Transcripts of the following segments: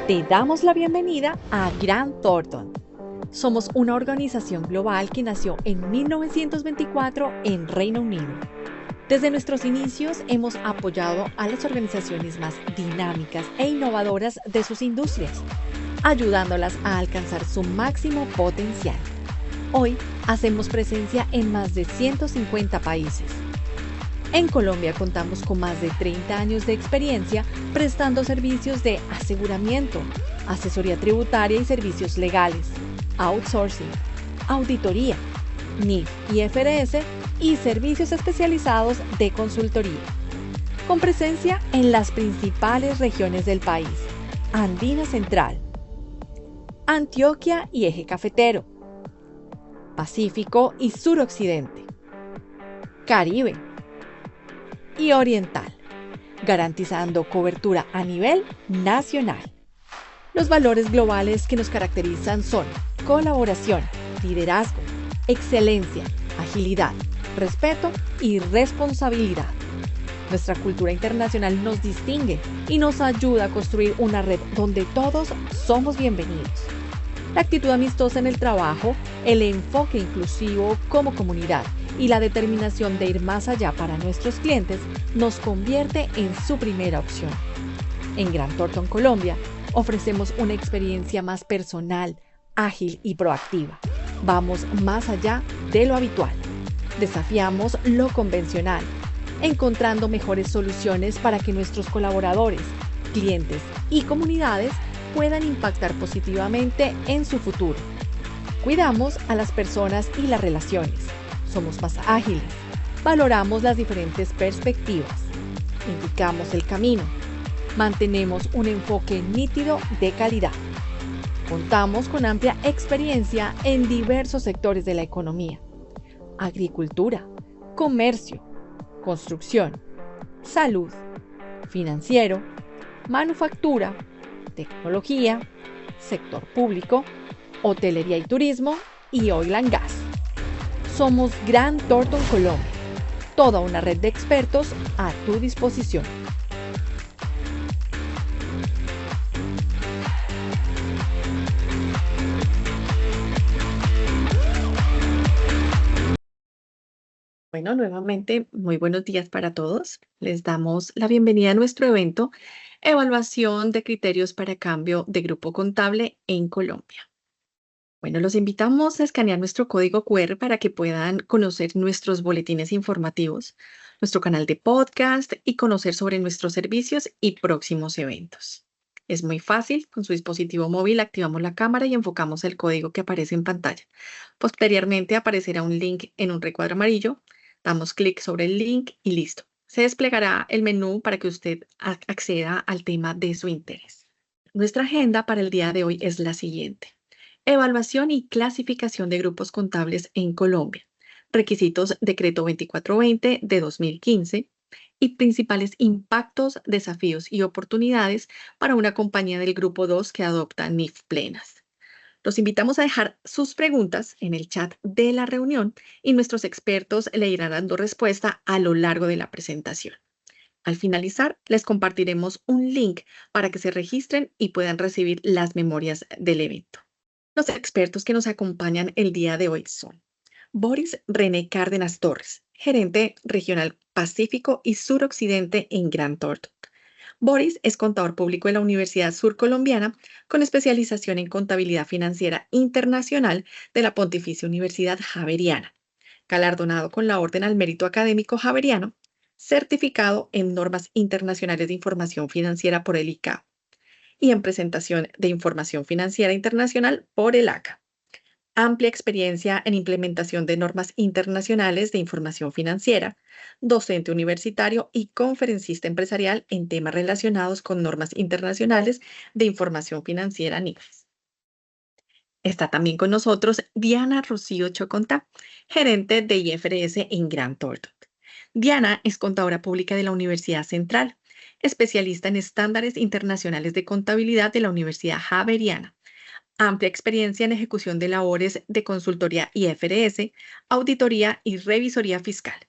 Te damos la bienvenida a Grant Thornton. Somos una organización global que nació en 1924 en Reino Unido. Desde nuestros inicios hemos apoyado a las organizaciones más dinámicas e innovadoras de sus industrias, ayudándolas a alcanzar su máximo potencial. Hoy hacemos presencia en más de 150 países. En Colombia contamos con más de 30 años de experiencia prestando servicios de aseguramiento, asesoría tributaria y servicios legales, outsourcing, auditoría, NIF y IFRS y servicios especializados de consultoría. Con presencia en las principales regiones del país: Andina Central, Antioquia y Eje Cafetero, Pacífico y Suroccidente, Caribe y Oriental, garantizando cobertura a nivel nacional. Los valores globales que nos caracterizan son colaboración, liderazgo, excelencia, agilidad, respeto y responsabilidad. Nuestra cultura internacional nos distingue y nos ayuda a construir una red donde todos somos bienvenidos. La actitud amistosa en el trabajo, el enfoque inclusivo como comunidad y la determinación de ir más allá para nuestros clientes nos convierte en su primera opción. En Grant Thornton, Colombia, ofrecemos una experiencia más personal, ágil y proactiva. Vamos más allá de lo habitual. Desafiamos lo convencional, encontrando mejores soluciones para que nuestros colaboradores, clientes y comunidades puedan impactar positivamente en su futuro. Cuidamos a las personas y las relaciones. Somos más ágiles, valoramos las diferentes perspectivas, indicamos el camino, mantenemos un enfoque nítido de calidad. Contamos con amplia experiencia en diversos sectores de la economía: agricultura, comercio, construcción, salud, financiero, manufactura, tecnología, sector público, hotelería y turismo y oil and gas. Somos Grant Thornton Colombia, toda una red de expertos a tu disposición. Bueno, nuevamente, muy buenos días para todos. Les damos la bienvenida a nuestro evento Evaluación de Criterios para Cambio de Grupo Contable en Colombia. Bueno, los invitamos a escanear nuestro código QR para que puedan conocer nuestros boletines informativos, nuestro canal de podcast y conocer sobre nuestros servicios y próximos eventos. Es muy fácil. Con su dispositivo móvil activamos la cámara y enfocamos el código que aparece en pantalla. Posteriormente aparecerá un link en un recuadro amarillo. Damos clic sobre el link y listo. Se desplegará el menú para que usted acceda al tema de su interés. Nuestra agenda para el día de hoy es la siguiente: evaluación y clasificación de grupos contables en Colombia, requisitos Decreto 2420 de 2015 y principales impactos, desafíos y oportunidades para una compañía del Grupo 2 que adopta NIF plenas. Los invitamos a dejar sus preguntas en el chat de la reunión y nuestros expertos le irán dando respuesta a lo largo de la presentación. Al finalizar, les compartiremos un link para que se registren y puedan recibir las memorias del evento. Los expertos que nos acompañan el día de hoy son Boris René Cárdenas Torres, gerente regional Pacífico y Suroccidente en Grant Thornton. Boris es contador público de la Universidad Surcolombiana con especialización en contabilidad financiera internacional de la Pontificia Universidad Javeriana, galardonado con la Orden al Mérito Académico Javeriano, certificado en normas internacionales de información financiera por el ICAO y en presentación de información financiera internacional por el ACA. Amplia experiencia en implementación de normas internacionales de información financiera, docente universitario y conferencista empresarial en temas relacionados con normas internacionales de información financiera NIFES. Está también con nosotros Diana Rocío Chocontá, gerente de IFRS en Grant Thornton. Diana es contadora pública de la Universidad Central, especialista en estándares internacionales de contabilidad de la Universidad Javeriana. Amplia experiencia en ejecución de labores de consultoría IFRS, auditoría y revisoría fiscal,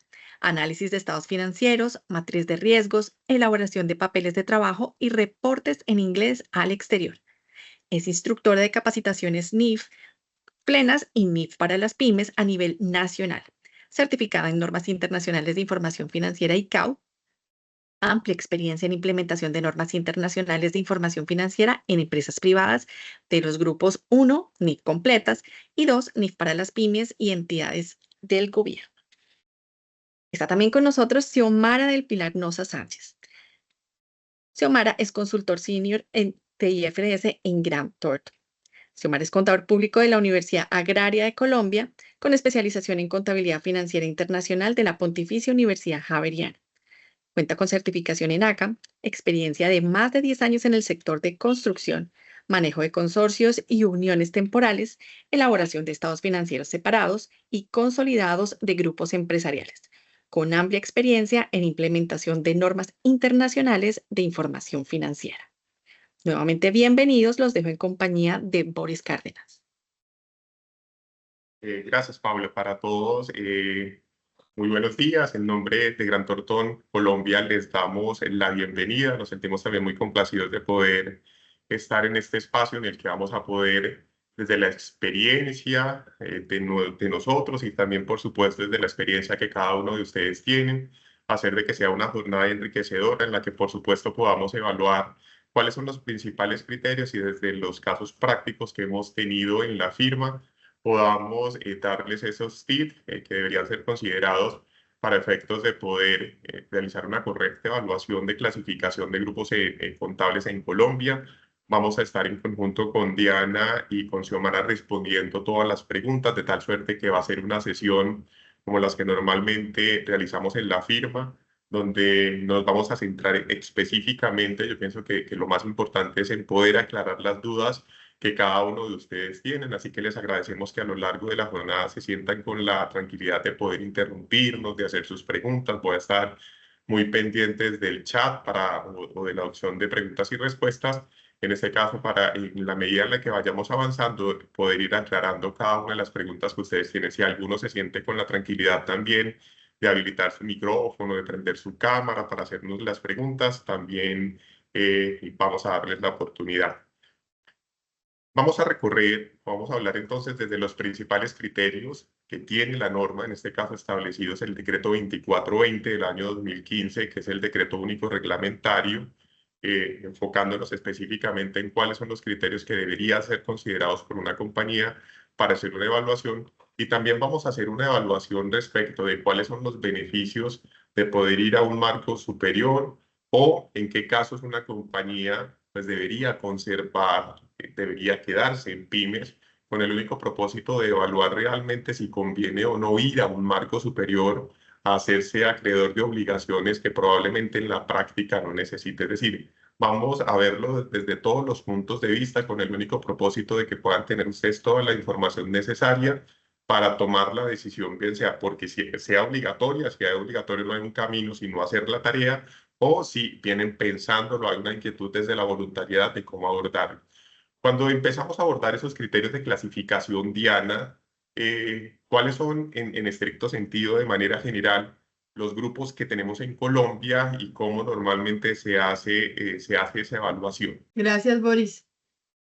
análisis de estados financieros, matriz de riesgos, elaboración de papeles de trabajo y reportes en inglés al exterior, Es instructora de capacitaciones NIF plenas y NIF para las pymes a nivel nacional, certificada en normas internacionales de información financiera ICAO, amplia experiencia en implementación de normas internacionales de información financiera en empresas privadas de los grupos 1, NIF completas, y 2, NIF para las pymes y entidades del gobierno. Está también con nosotros Xiomara del Pilar Noza Sánchez. Xiomara es consultor senior de IFRS en Grant Thornton. Xiomara es contador público de la Universidad Agraria de Colombia, con especialización en contabilidad financiera internacional de la Pontificia Universidad Javeriana. Cuenta con certificación en ACAM, experiencia de más de 10 años en el sector de construcción, manejo de consorcios y uniones temporales, elaboración de estados financieros separados y consolidados de grupos empresariales, con amplia experiencia en implementación de normas internacionales de información financiera. Nuevamente, bienvenidos, los dejo en compañía de Boris Cárdenas. Gracias, Pablo, para todos. Muy buenos días. En nombre de Grant Thornton Colombia les damos la bienvenida. Nos sentimos también muy complacidos de poder estar en este espacio en el que vamos a poder, desde la experiencia de nosotros y también, por supuesto, desde la experiencia que cada uno de ustedes tienen, hacer de que sea una jornada enriquecedora en la que, por supuesto, podamos evaluar cuáles son los principales criterios y desde los casos prácticos que hemos tenido en la firma podamos darles esos tips que deberían ser considerados para efectos de poder realizar una correcta evaluación de clasificación de grupos contables en Colombia. Vamos a estar en conjunto con Diana y con Xiomara respondiendo todas las preguntas, de tal suerte que va a ser una sesión como las que normalmente realizamos en la firma, donde nos vamos a centrar específicamente. Yo pienso que lo más importante es en poder aclarar las dudas que cada uno de ustedes tienen, así que les agradecemos que a lo largo de la jornada se sientan con la tranquilidad de poder interrumpirnos, de hacer sus preguntas. Voy a estar muy pendientes del chat o de la opción de preguntas y respuestas. En este caso, para en la medida en la que vayamos avanzando, poder ir aclarando cada una de las preguntas que ustedes tienen. Si alguno se siente con la tranquilidad también de habilitar su micrófono, de prender su cámara para hacernos las preguntas, también vamos a darles la oportunidad. Vamos a hablar entonces desde los principales criterios que tiene la norma, en este caso establecidos el decreto 2420 del año 2015, que es el decreto único reglamentario, enfocándonos específicamente en cuáles son los criterios que deberían ser considerados por una compañía para hacer una evaluación. Y también vamos a hacer una evaluación respecto de cuáles son los beneficios de poder ir a un marco superior o en qué casos una compañía pues debería conservar, debería quedarse en pymes con el único propósito de evaluar realmente si conviene o no ir a un marco superior a hacerse acreedor de obligaciones que probablemente en la práctica no necesite. Es decir, vamos a verlo desde todos los puntos de vista con el único propósito de que puedan tener ustedes toda la información necesaria para tomar la decisión, bien sea porque sea obligatoria, si es obligatorio no hay un camino sino hacer la tarea, o si vienen pensándolo, hay una inquietud desde la voluntariedad de cómo abordarlo. Cuando empezamos a abordar esos criterios de clasificación, Diana, ¿cuáles son en estricto sentido, de manera general, los grupos que tenemos en Colombia y cómo normalmente se hace esa evaluación? Gracias, Boris.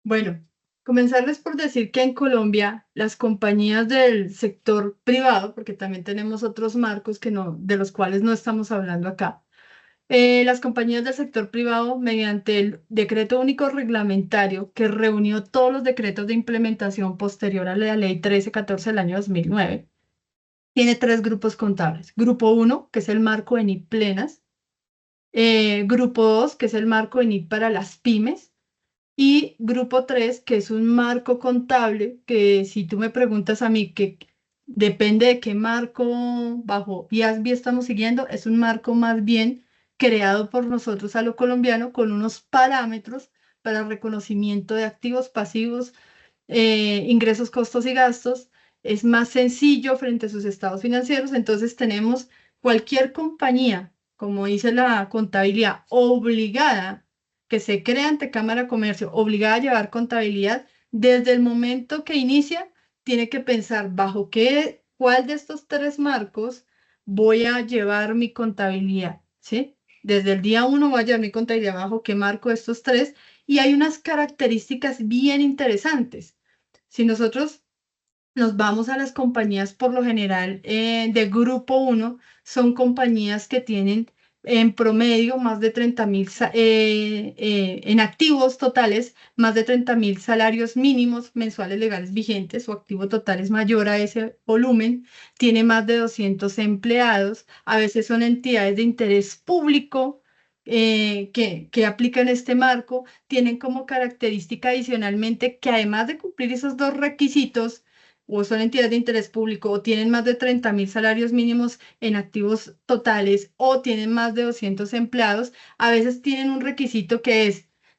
Bueno, comenzarles por decir que en Colombia las compañías del sector privado, porque también tenemos otros marcos que no, de los cuales no estamos hablando acá, las compañías del sector privado, mediante el decreto único reglamentario que reunió todos los decretos de implementación posterior a la ley 1314 del año 2009, tiene tres grupos contables. Grupo 1, que es el marco ENI plenas. Grupo 2, que es el marco ENI para las pymes. Y grupo 3, que es un marco contable, que si tú me preguntas a mí, que depende de qué marco bajo IASB estamos siguiendo, es un marco más bien creado por nosotros a lo colombiano con unos parámetros para reconocimiento de activos, pasivos, ingresos, costos y gastos. Es más sencillo frente a sus estados financieros. Entonces tenemos cualquier compañía, como dice la contabilidad, obligada que se crea ante Cámara de Comercio, obligada a llevar contabilidad, desde el momento que inicia, tiene que pensar bajo cuál de estos tres marcos voy a llevar mi contabilidad, ¿sí? Desde el día 1 voy a llevar mi contabilidad bajo qué marco estos tres y hay unas características bien interesantes. Si nosotros nos vamos a las compañías por lo general de grupo 1, son compañías que tienen en promedio más de 30.000 en activos totales, más de 30.000 salarios mínimos mensuales legales vigentes. Su activo total es mayor a ese volumen, tiene más de 200 empleados, a veces son entidades de interés público que aplican este marco, tienen como característica adicionalmente que además de cumplir esos dos requisitos, o son entidades de interés público, o tienen más de 30.000 salarios mínimos en activos totales, o tienen más de 200 empleados, a veces tienen un requisito que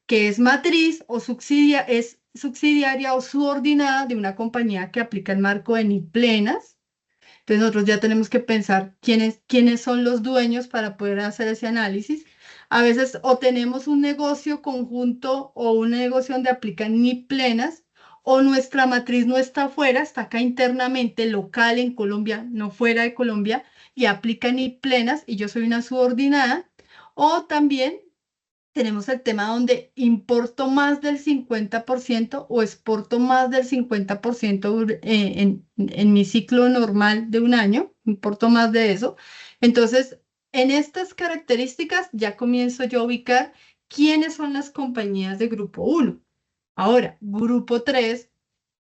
es matriz o es subsidiaria o subordinada de una compañía que aplica el marco de NIF plenas. Entonces nosotros ya tenemos que pensar quiénes son los dueños para poder hacer ese análisis. A veces o tenemos un negocio conjunto o un negocio donde aplican NIF plenas, o nuestra matriz no está afuera, está acá internamente, local en Colombia, no fuera de Colombia, y aplica NIF plenas y yo soy una subordinada. O también tenemos el tema donde importo más del 50% o exporto más del 50% en mi ciclo normal de un año, importo más de eso. Entonces, en estas características ya comienzo yo a ubicar quiénes son las compañías de grupo 1. Ahora, grupo 3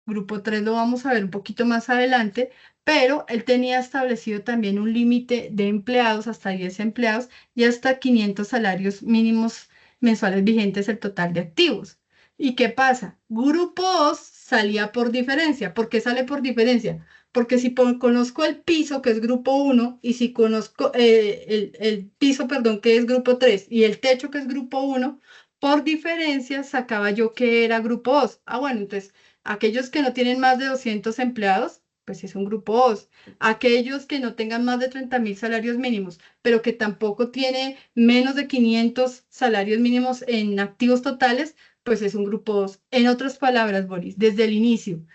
lo vamos a ver un poquito más adelante, pero él tenía establecido también un límite de empleados, hasta 10 empleados y hasta 500 salarios mínimos mensuales vigentes el total de activos. ¿Y qué pasa? Grupo 2 salía por diferencia. ¿Por qué sale por diferencia? Porque si conozco el piso, que es grupo 1, y si conozco el piso, perdón, que es grupo 3, y el techo, que es grupo 1, por diferencia sacaba yo que era grupo 2. Ah, bueno, entonces aquellos que no tienen más de 200 empleados, pues es un grupo 2. Aquellos que no tengan más de 30.000 salarios mínimos, pero que tampoco tiene menos de 500 salarios mínimos en activos totales, pues es un grupo 2. En otras palabras, Boris, desde el inicio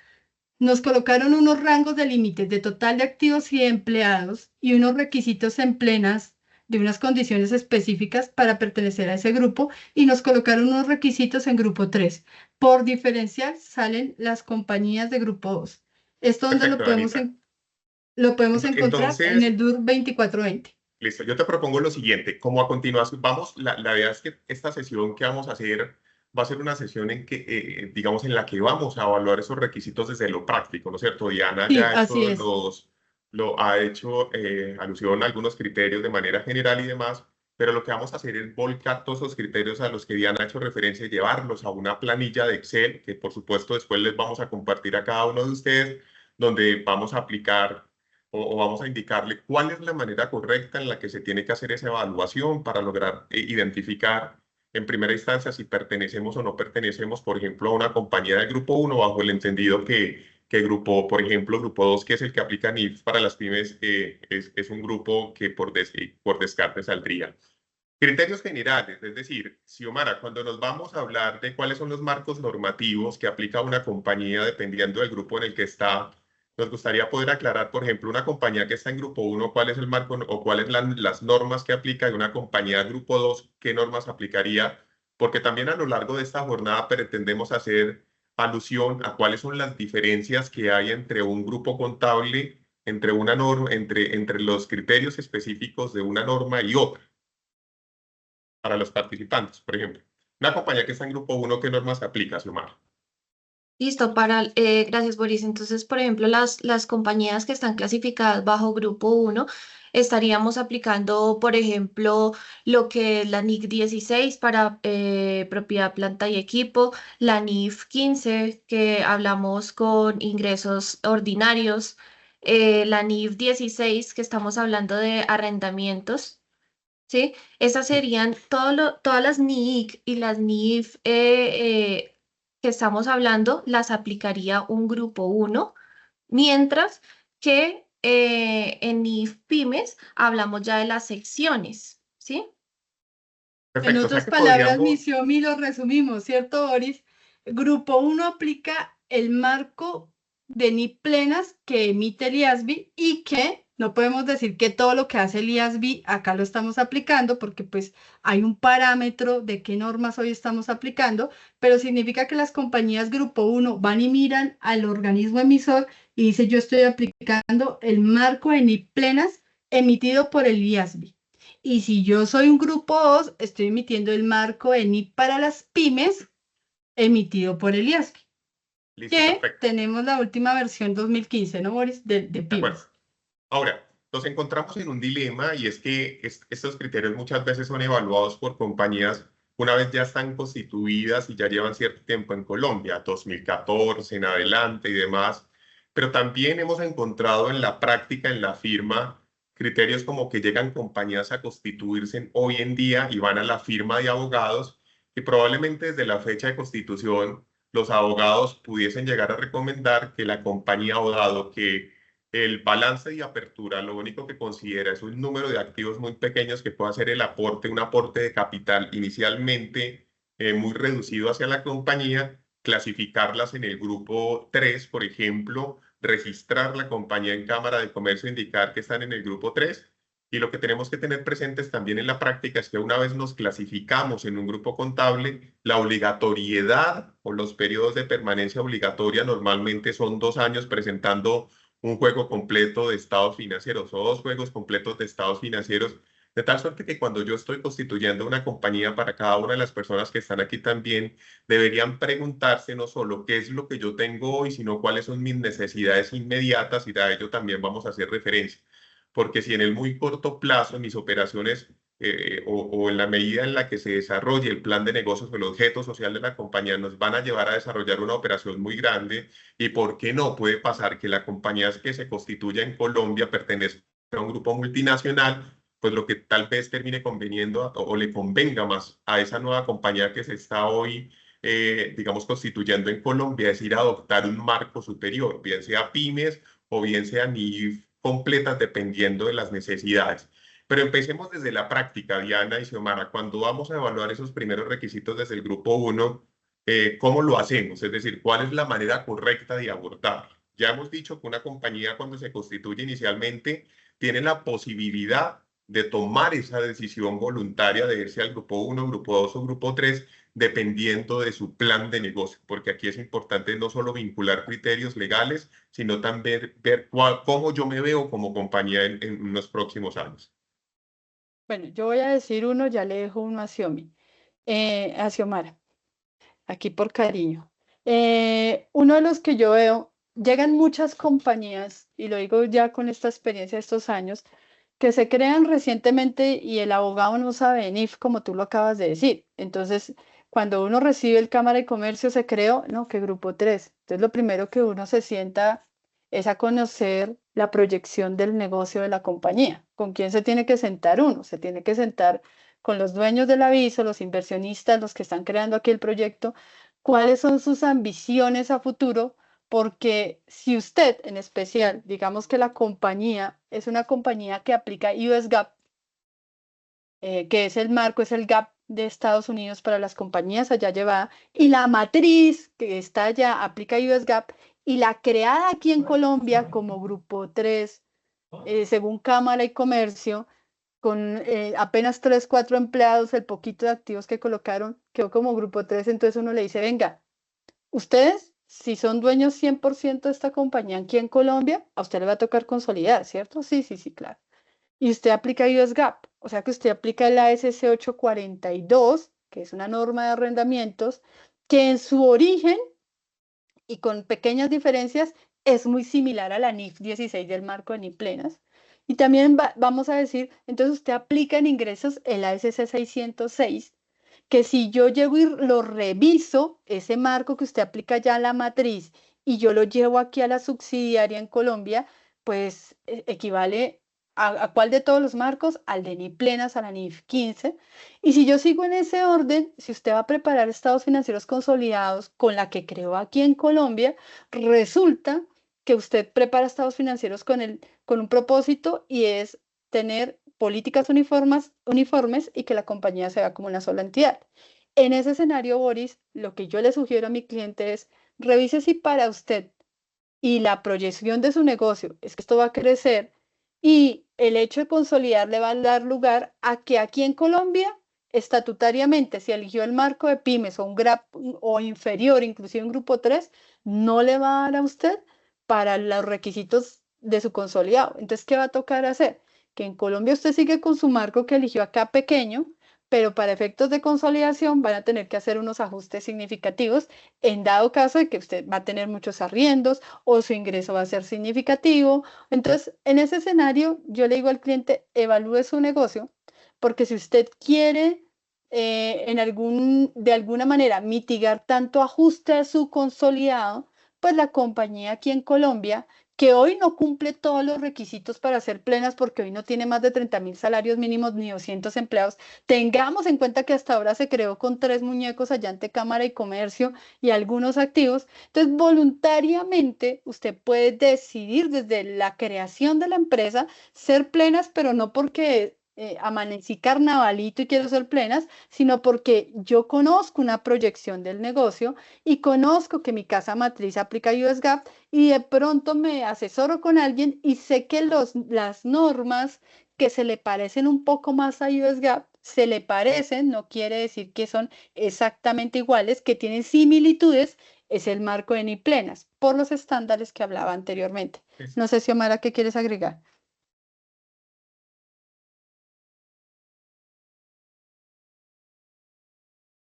nos colocaron unos rangos de límites de total de activos y de empleados y unos requisitos en plenas de unas condiciones específicas para pertenecer a ese grupo y nos colocaron unos requisitos en grupo 3. Por diferencial salen las compañías de grupo 2. Esto donde Perfecto, Anita. lo podemos encontrar en Entonces, el DUR 2420. listo, yo te propongo lo siguiente, como a continuación, la idea es que esta sesión que vamos a hacer va a ser una sesión en que, digamos, en la que vamos a evaluar esos requisitos desde lo práctico, ¿no es cierto? Diana Sí, ya así es. lo ha hecho alusión a algunos criterios de manera general y demás, pero lo que vamos a hacer es volcar todos esos criterios a los que Diana ha hecho referencia y llevarlos a una planilla de Excel, que por supuesto después les vamos a compartir a cada uno de ustedes, donde vamos a aplicar o vamos a indicarle cuál es la manera correcta en la que se tiene que hacer esa evaluación para lograr identificar en primera instancia si pertenecemos o no pertenecemos, por ejemplo, a una compañía del grupo 1 bajo el entendido que grupo, por ejemplo, grupo 2, que es el que aplica NIF para las pymes, es un grupo que por descarte saldría. Criterios generales, es decir, Xiomara, cuando nos vamos a hablar de cuáles son los marcos normativos que aplica una compañía dependiendo del grupo en el que está, nos gustaría poder aclarar, por ejemplo, una compañía que está en grupo 1, cuál es el marco o cuáles las normas que aplica, y una compañía grupo 2, qué normas aplicaría, porque también a lo largo de esta jornada pretendemos hacer alusión a cuáles son las diferencias que hay entre un grupo contable, entre una norma, entre los criterios específicos de una norma y otra para los participantes, por ejemplo. Una compañía que está en grupo 1, ¿qué normas aplica, Xiomara? Listo, gracias Boris. Entonces, por ejemplo, las compañías que están clasificadas bajo grupo 1, estaríamos aplicando, por ejemplo, lo que es la NIC 16 para propiedad, planta y equipo, la NIF 15 que hablamos con ingresos ordinarios, la NIF 16 que estamos hablando de arrendamientos. ¿Sí? Esas serían todas las NIC y las NIF que estamos hablando, las aplicaría un grupo 1, mientras que en NIF Pymes hablamos ya de las secciones, ¿sí? En Perfecto, o sea otras que palabras, podríamos, Misiomi, lo resumimos, ¿cierto, Boris? Grupo 1 aplica el marco de NIF plenas que emite el IASBI y que No podemos decir que todo lo que hace el IASB acá lo estamos aplicando porque pues hay un parámetro de qué normas hoy estamos aplicando, pero significa que las compañías Grupo 1 van y miran al organismo emisor y dice yo estoy aplicando el marco de NIF plenas emitido por el IASB. Y si yo soy un Grupo 2, estoy emitiendo el marco de NIF para las pymes emitido por el IASB. Listo, Que perfecto. tenemos la última versión 2015, ¿no, Boris? De De acuerdo. pymes. Ahora, nos encontramos en un dilema y es que estos criterios muchas veces son evaluados por compañías una vez ya están constituidas y ya llevan cierto tiempo en Colombia, 2014 en adelante y demás, pero también hemos encontrado en la práctica, en la firma, criterios como que llegan compañías a constituirse hoy en día y van a la firma de abogados y probablemente desde la fecha de constitución los abogados pudiesen llegar a recomendar que la compañía o dado que el balance de apertura lo único que considera es un número de activos muy pequeños que puede hacer el aporte, un aporte de capital inicialmente muy reducido hacia la compañía, clasificarlas en el grupo 3, por ejemplo, registrar la compañía en Cámara de Comercio, indicar que están en el grupo 3. Y lo que tenemos que tener presentes también en la práctica es que una vez nos clasificamos en un grupo contable, la obligatoriedad o los periodos de permanencia obligatoria normalmente son 2 años presentando un juego completo de estados financieros o 2 juegos completos de estados financieros, de tal suerte que cuando yo estoy constituyendo una compañía para cada una de las personas que están aquí también, deberían preguntarse no solo qué es lo que yo tengo hoy, sino cuáles son mis necesidades inmediatas y a ello también vamos a hacer referencia. Porque si en el muy corto plazo mis operaciones o en la medida en la que se desarrolle el plan de negocios o el objeto social de la compañía nos van a llevar a desarrollar una operación muy grande, y por qué no puede pasar que la compañía que se constituya en Colombia pertenezca a un grupo multinacional, pues lo que tal vez termine conveniendo o le convenga más a esa nueva compañía que se está hoy, digamos, constituyendo en Colombia, es ir a adoptar un marco superior, bien sea pymes o bien sea NIF completas, dependiendo de las necesidades. Pero empecemos desde la práctica, Diana y Xiomara, cuando vamos a evaluar esos primeros requisitos desde el grupo 1, ¿cómo lo hacemos? Es decir, ¿cuál es la manera correcta de abordarlo? Ya hemos dicho que una compañía cuando se constituye inicialmente tiene la posibilidad de tomar esa decisión voluntaria de irse al grupo 1, grupo 2 o grupo 3, dependiendo de su plan de negocio, porque aquí es importante no solo vincular criterios legales, sino también ver cómo yo me veo como compañía en los próximos años. Bueno, yo voy a decir uno, ya le dejo uno a a Xiomara, aquí por cariño. Uno de los que yo veo, llegan muchas compañías, y lo digo ya con esta experiencia de estos años, que se crean recientemente y el abogado no sabe NIF, como tú lo acabas de decir. Entonces, cuando uno recibe el Cámara de Comercio, se creó, no, que grupo 3. Entonces, lo primero que uno se sienta es a conocer la proyección del negocio de la compañía. ¿Con quién se tiene que sentar uno? Se tiene que sentar con los dueños del aviso, los inversionistas, los que están creando aquí el proyecto, cuáles son sus ambiciones a futuro, porque si usted en especial, digamos que la compañía es una compañía que aplica US GAAP, que es el marco, es el GAAP de Estados Unidos para las compañías allá llevada, y la matriz que está allá aplica US GAAP, y la creada aquí en Colombia como Grupo 3, según Cámara y Comercio, con apenas 3, 4 empleados, el poquito de activos que colocaron, quedó como Grupo 3, entonces uno le dice, venga, ustedes, si son dueños 100% de esta compañía aquí en Colombia, a usted le va a tocar consolidar, ¿cierto? Sí, sí, sí, claro. Y usted aplica US GAAP, o sea que usted aplica el ASC 842, que es una norma de arrendamientos, que en su origen y con pequeñas diferencias es muy similar a la NIF 16 del marco de NIF plenas. Y también vamos a decir, entonces usted aplica en ingresos el ASC 606, que si yo llego y lo reviso, ese marco que usted aplica ya a la matriz, y yo lo llevo aquí a la subsidiaria en Colombia, pues equivale a cuál de todos los marcos, al de NIF plenas, a la NIF 15. Y si yo sigo en ese orden, si usted va a preparar estados financieros consolidados con la que creó aquí en Colombia, resulta que usted prepara estados financieros con un propósito, y es tener políticas uniformes y que la compañía se vea como una sola entidad. En ese escenario, Boris, lo que yo le sugiero a mi cliente es revise si para usted y la proyección de su negocio es que esto va a crecer, y el hecho de consolidar le va a dar lugar a que aquí en Colombia, estatutariamente, si eligió el marco de pymes o un GRAP o inferior, inclusive un grupo 3, no le va a dar a usted para los requisitos de su consolidado. Entonces, ¿qué va a tocar hacer? Que en Colombia usted sigue con su marco que eligió acá pequeño, pero para efectos de consolidación van a tener que hacer unos ajustes significativos en dado caso de que usted va a tener muchos arriendos o su ingreso va a ser significativo. Entonces, en ese escenario, yo le digo al cliente, evalúe su negocio, porque si usted quiere de alguna manera mitigar tanto ajuste a su consolidado, pues la compañía aquí en Colombia, que hoy no cumple todos los requisitos para ser plenas, porque hoy no tiene más de 30.000 salarios mínimos ni 200 empleados, tengamos en cuenta que hasta ahora se creó con 3 muñecos allá ante Cámara y Comercio y algunos activos. Entonces, voluntariamente, usted puede decidir desde la creación de la empresa ser plenas, pero no porque amanecí carnavalito y quiero ser plenas, sino porque yo conozco una proyección del negocio y conozco que mi casa matriz aplica US GAAP y de pronto me asesoro con alguien y sé que las normas que se le parecen un poco más a US GAAP, se le parecen, no quiere decir que son exactamente iguales, que tienen similitudes, es el marco de NI plenas, por los estándares que hablaba anteriormente. No sé si Omar, ¿qué quieres agregar?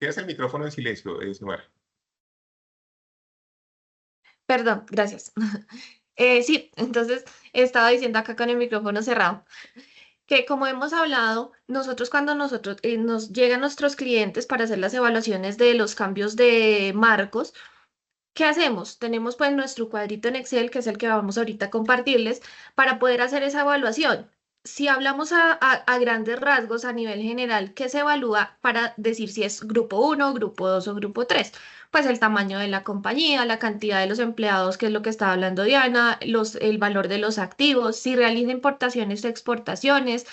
Tienes el micrófono en silencio, Xiomara. Perdón, gracias. Sí, entonces estaba diciendo acá con el micrófono cerrado, que como hemos hablado, nosotros cuando nos llegan nuestros clientes para hacer las evaluaciones de los cambios de marcos, ¿qué hacemos? Tenemos pues nuestro cuadrito en Excel, que es el que vamos ahorita a compartirles, para poder hacer esa evaluación. Si hablamos a grandes rasgos, a nivel general, ¿qué se evalúa para decir si es grupo 1, grupo 2 o grupo 3? Pues el tamaño de la compañía, la cantidad de los empleados, que es lo que estaba hablando Diana, el valor de los activos, si realiza importaciones o exportaciones,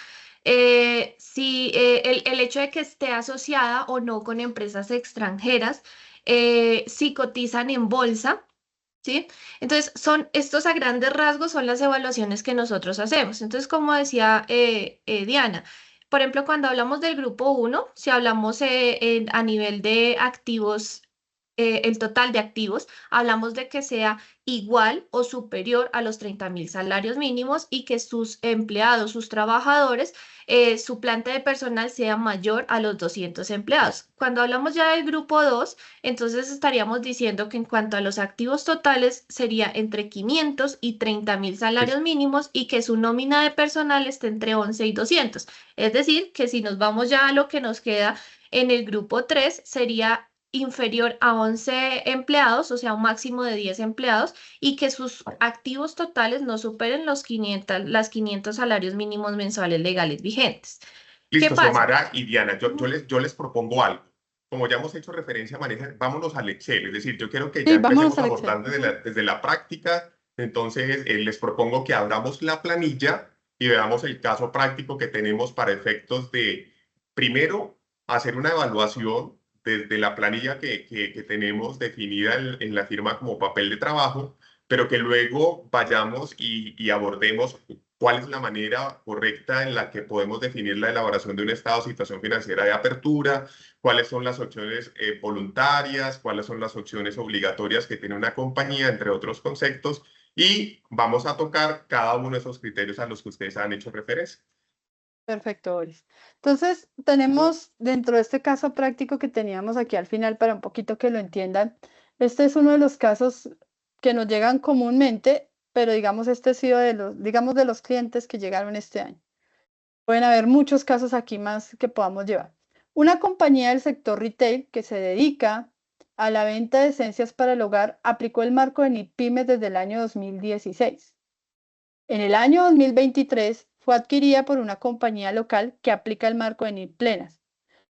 si el hecho de que esté asociada o no con empresas extranjeras, si cotizan en bolsa, ¿sí? Entonces, son estos a grandes rasgos son las evaluaciones que nosotros hacemos. Entonces, como decía Diana, por ejemplo, cuando hablamos del grupo 1, si hablamos a nivel de activos, el total de activos, hablamos de que sea igual o superior a los 30.000 salarios mínimos y que sus empleados, sus trabajadores, su planta de personal sea mayor a los 200 empleados. Cuando hablamos ya del grupo 2, entonces estaríamos diciendo que en cuanto a los activos totales sería entre 500 y 30.000 salarios mínimos y que su nómina de personal esté entre 11 y 200. Es decir, que si nos vamos ya a lo que nos queda en el grupo 3 sería inferior a 11 empleados, o sea, un máximo de 10 empleados, y que sus activos totales no superen las 500 salarios mínimos mensuales legales vigentes. ¿Qué Listo, pasa? Xiomara y Diana, yo les propongo algo. Como ya hemos hecho referencia a manejar, vámonos al Excel. Es decir, yo quiero que ya Sí, vámonos empecemos a al abordar Excel. desde la práctica. Entonces, les propongo que abramos la planilla y veamos el caso práctico que tenemos para efectos de, primero, hacer una evaluación desde la planilla que tenemos definida en la firma como papel de trabajo, pero que luego vayamos y abordemos cuál es la manera correcta en la que podemos definir la elaboración de un estado de situación financiera de apertura, cuáles son las opciones voluntarias, cuáles son las opciones obligatorias que tiene una compañía, entre otros conceptos, y vamos a tocar cada uno de esos criterios a los que ustedes han hecho referencia. Perfecto, Boris. Entonces, tenemos dentro de este caso práctico que teníamos aquí al final para un poquito que lo entiendan. Este es uno de los casos que nos llegan comúnmente, pero digamos, este ha sido de los clientes que llegaron este año. Pueden haber muchos casos aquí más que podamos llevar. Una compañía del sector retail que se dedica a la venta de esencias para el hogar aplicó el marco de NIPYME desde el año 2016. En el año 2023 fue adquirida por una compañía local que aplica el marco de NIP plenas.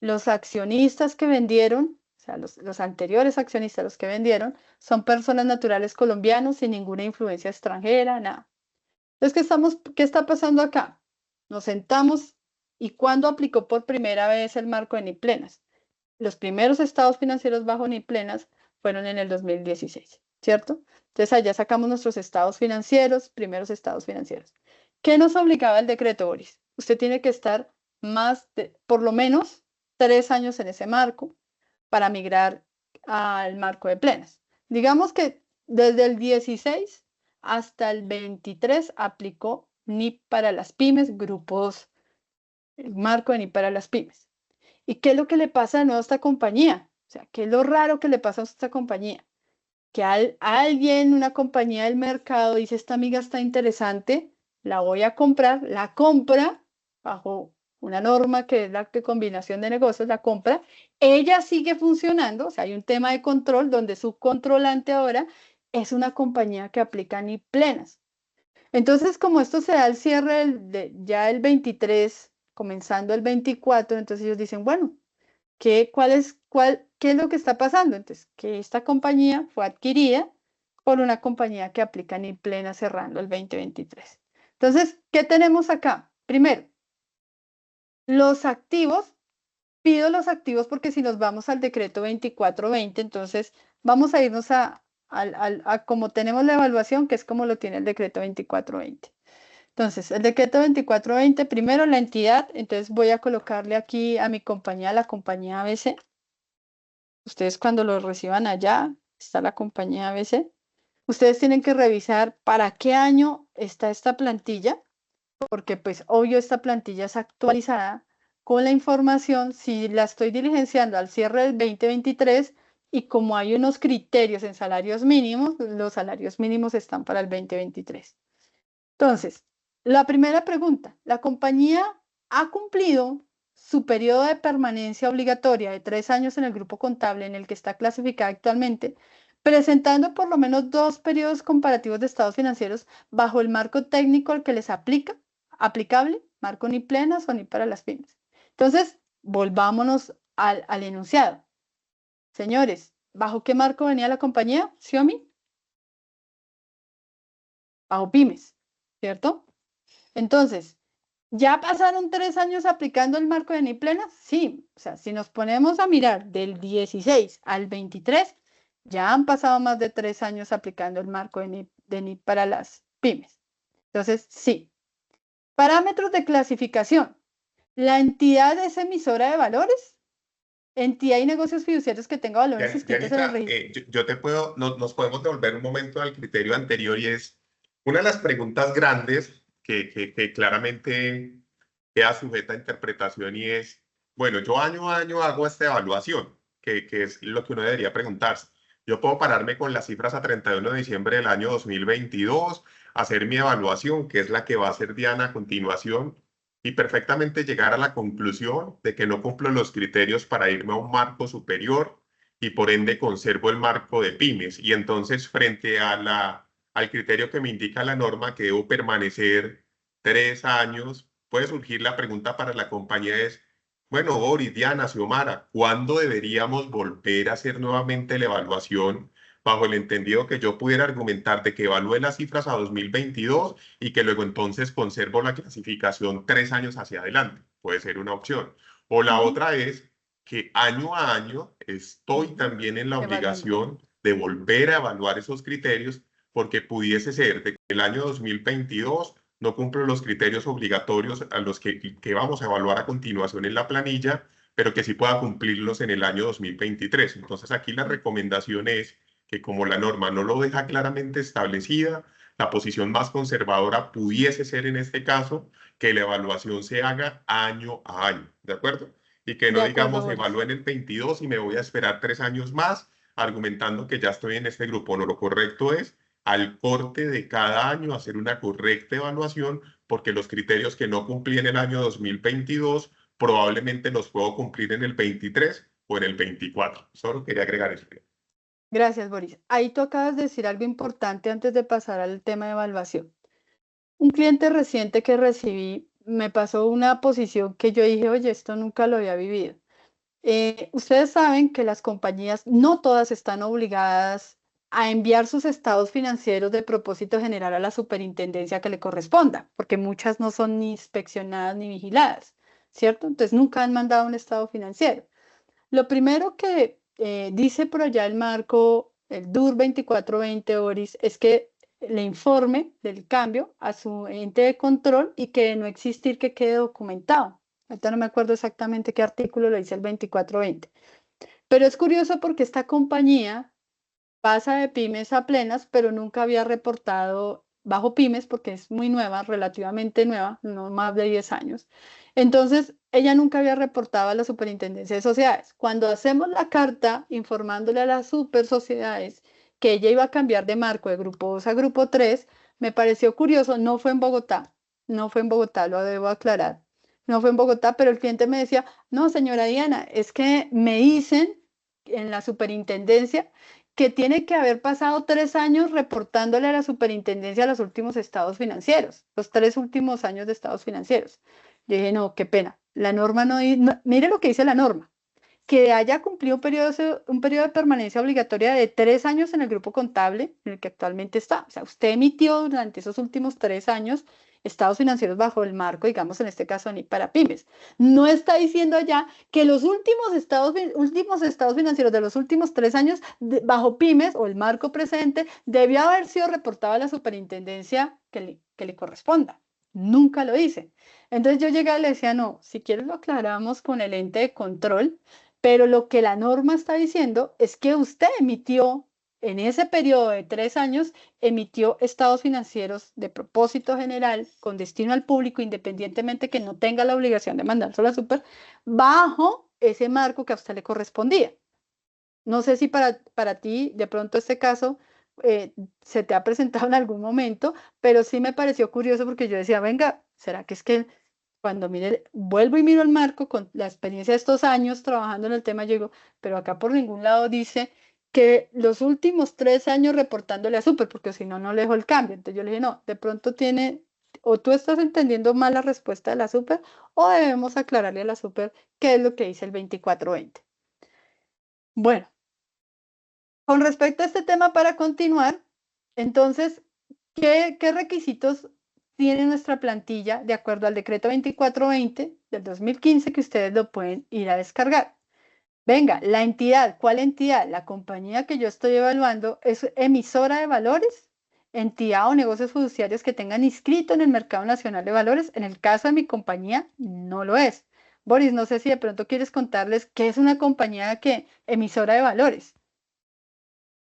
Los accionistas que vendieron, o sea, los anteriores accionistas, los que vendieron, son personas naturales colombianos sin ninguna influencia extranjera, nada. Entonces, ¿qué está pasando acá? Nos sentamos y ¿cuándo aplicó por primera vez el marco de NIP plenas? Los primeros estados financieros bajo NIP plenas fueron en el 2016, ¿cierto? Entonces allá sacamos nuestros estados financieros, primeros estados financieros. ¿Qué nos obligaba el decreto, Boris? Usted tiene que estar por lo menos 3 años en ese marco para migrar al marco de plenas. Digamos que desde el 16 hasta el 23 aplicó NIP para las pymes, grupos, el marco de NIP para las pymes. ¿Y qué es lo que le pasa de nuevo a esta compañía? O sea, ¿qué es lo raro que le pasa a esta compañía? Que alguien, una compañía del mercado, dice, esta amiga está interesante, la voy a comprar, la compra bajo una norma que es la de combinación de negocios, la compra, ella sigue funcionando, o sea, hay un tema de control donde su controlante ahora es una compañía que aplica NIP plenas. Entonces, como esto se da al cierre ya el 23, comenzando el 24, entonces ellos dicen, bueno, ¿qué es lo que está pasando? Entonces, que esta compañía fue adquirida por una compañía que aplica NIP plena cerrando el 2023. Entonces, ¿qué tenemos acá? Primero, los activos, pido los activos porque si nos vamos al decreto 2420, entonces vamos a irnos a como tenemos la evaluación, que es como lo tiene el decreto 2420. Entonces, el decreto 2420, primero la entidad, entonces voy a colocarle aquí a mi compañía, la compañía ABC. Ustedes cuando lo reciban allá, está la compañía ABC. Ustedes tienen que revisar para qué año está esta plantilla, porque pues obvio esta plantilla es actualizada con la información, si la estoy diligenciando al cierre del 2023 y como hay unos criterios en salarios mínimos, los salarios mínimos están para el 2023. Entonces, la primera pregunta, ¿la compañía ha cumplido su periodo de permanencia obligatoria de 3 años en el grupo contable en el que está clasificada actualmente, presentando por lo menos 2 periodos comparativos de estados financieros bajo el marco técnico al que les aplicable, marco NIP plenas o NIP para las pymes? Entonces, volvámonos al enunciado. Señores, ¿bajo qué marco venía la compañía? Xiaomi. Bajo pymes, ¿cierto? Entonces, ¿ya pasaron 3 años aplicando el marco de NIP plena? Sí, o sea, si nos ponemos a mirar del 16 al 23, ya han pasado más de 3 años aplicando el marco de NIP para las pymes. Entonces, sí. Parámetros de clasificación. La entidad es emisora de valores. Entidad y negocios fiduciarios que tenga valores inscritos en el Dianita, registro. yo te puedo, nos podemos devolver un momento al criterio anterior y es una de las preguntas grandes que claramente queda sujeta a interpretación y es, bueno, yo año a año hago esta evaluación, que es lo que uno debería preguntarse. Yo puedo pararme con las cifras a 31 de diciembre del año 2022, hacer mi evaluación, que es la que va a hacer Diana a continuación, y perfectamente llegar a la conclusión de que no cumplo los criterios para irme a un marco superior y por ende conservo el marco de pymes. Y entonces frente al criterio que me indica la norma que debo permanecer 3 años, puede surgir la pregunta para la compañía es, bueno, Boris, Diana, Xiomara, ¿cuándo deberíamos volver a hacer nuevamente la evaluación bajo el entendido que yo pudiera argumentar de que evalúe las cifras a 2022 y que luego entonces conservo la clasificación 3 años hacia adelante? Puede ser una opción. O la otra es que año a año estoy también en la obligación de volver a evaluar esos criterios porque pudiese ser de que el año 2022 no cumplo los criterios obligatorios a los que vamos a evaluar a continuación en la planilla, pero que sí pueda cumplirlos en el año 2023. Entonces aquí la recomendación es que como la norma no lo deja claramente establecida, la posición más conservadora pudiese ser en este caso que la evaluación se haga año a año, ¿de acuerdo? Y que no digamos evalúe en el 22 y me voy a esperar 3 años más argumentando que ya estoy en este grupo. No, lo correcto es al corte de cada año hacer una correcta evaluación porque los criterios que no cumplí en el año 2022 probablemente los puedo cumplir en el 23 o en el 24. Solo quería agregar eso. Gracias, Boris. Ahí tú acabas de decir algo importante antes de pasar al tema de evaluación. Un cliente reciente que recibí me pasó una posición que yo dije, oye, esto nunca lo había vivido. Ustedes saben que las compañías, no todas están obligadas a enviar sus estados financieros de propósito general a la superintendencia que le corresponda, porque muchas no son ni inspeccionadas ni vigiladas, ¿cierto? Entonces nunca han mandado un estado financiero. Lo primero que dice por allá el marco, el DUR 2420, Boris, es que le informe del cambio a su ente de control y que de no existir que quede documentado. Ahorita no me acuerdo exactamente qué artículo lo dice el 2420. Pero es curioso porque esta compañía pasa de pymes a plenas, pero nunca había reportado bajo pymes porque es muy nueva, relativamente nueva, no más de 10 años. Entonces, ella nunca había reportado a la Superintendencia de Sociedades. Cuando hacemos la carta informándole a las super sociedades que ella iba a cambiar de marco de grupo 2 a grupo 3, me pareció curioso, no fue en Bogotá, no fue en Bogotá, lo debo aclarar. No fue en Bogotá, pero el cliente me decía, no, señora Diana, es que me dicen en la superintendencia que tiene que haber pasado 3 años reportándole a la superintendencia los últimos estados financieros, los 3 últimos años de estados financieros. Yo dije, no, qué pena, la norma no, mire lo que dice la norma, que haya cumplido un periodo de permanencia obligatoria de 3 años en el grupo contable en el que actualmente está. O sea, usted emitió durante esos últimos 3 años estados financieros bajo el marco, digamos, en este caso, ni para pymes. No está diciendo ya que los últimos estados financieros de los últimos 3 años bajo pymes o el marco presente debió haber sido reportado a la superintendencia que le corresponda. Nunca lo dice. Entonces yo llegaba y le decía, no, si quieres lo aclaramos con el ente de control, pero lo que la norma está diciendo es que usted emitió en ese periodo de 3 años, emitió estados financieros de propósito general con destino al público, independientemente que no tenga la obligación de mandárselo a la super, bajo ese marco que a usted le correspondía. No sé si para ti, de pronto este caso, se te ha presentado en algún momento, pero sí me pareció curioso porque yo decía, venga, ¿será que es que cuando vuelvo y miro el marco con la experiencia de estos años trabajando en el tema, yo digo, pero acá por ningún lado dice que los últimos 3 años reportándole a Super, porque si no, no le dejo el cambio. Entonces yo le dije, no, de pronto o tú estás entendiendo mal la respuesta de la Super, o debemos aclararle a la Super qué es lo que dice el 2420. Bueno, con respecto a este tema, para continuar, entonces, ¿qué requisitos tiene nuestra plantilla de acuerdo al decreto 2420 del 2015 que ustedes lo pueden ir a descargar? Venga, la entidad, ¿cuál entidad? La compañía que yo estoy evaluando es emisora de valores, entidad o negocios fiduciarios que tengan inscrito en el Mercado Nacional de Valores. En el caso de mi compañía, no lo es. Boris, no sé si de pronto quieres contarles qué es una compañía emisora de valores.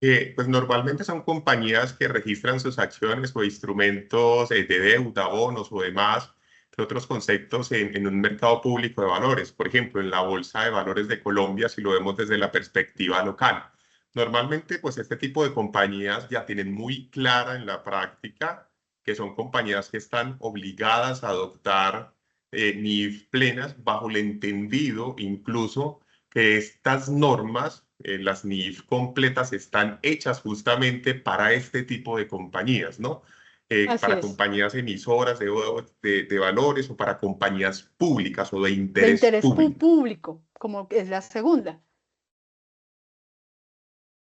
Pues normalmente son compañías que registran sus acciones o instrumentos de deuda, bonos o demás que otros conceptos en un mercado público de valores. Por ejemplo, en la Bolsa de Valores de Colombia, si lo vemos desde la perspectiva local. Normalmente, pues este tipo de compañías ya tienen muy clara en la práctica que son compañías que están obligadas a adoptar NIF plenas bajo el entendido incluso que estas normas, las NIF completas, están hechas justamente para este tipo de compañías, ¿no? Así Para es, compañías emisoras de valores o para compañías públicas o de de interés interés público. público, como es la segunda.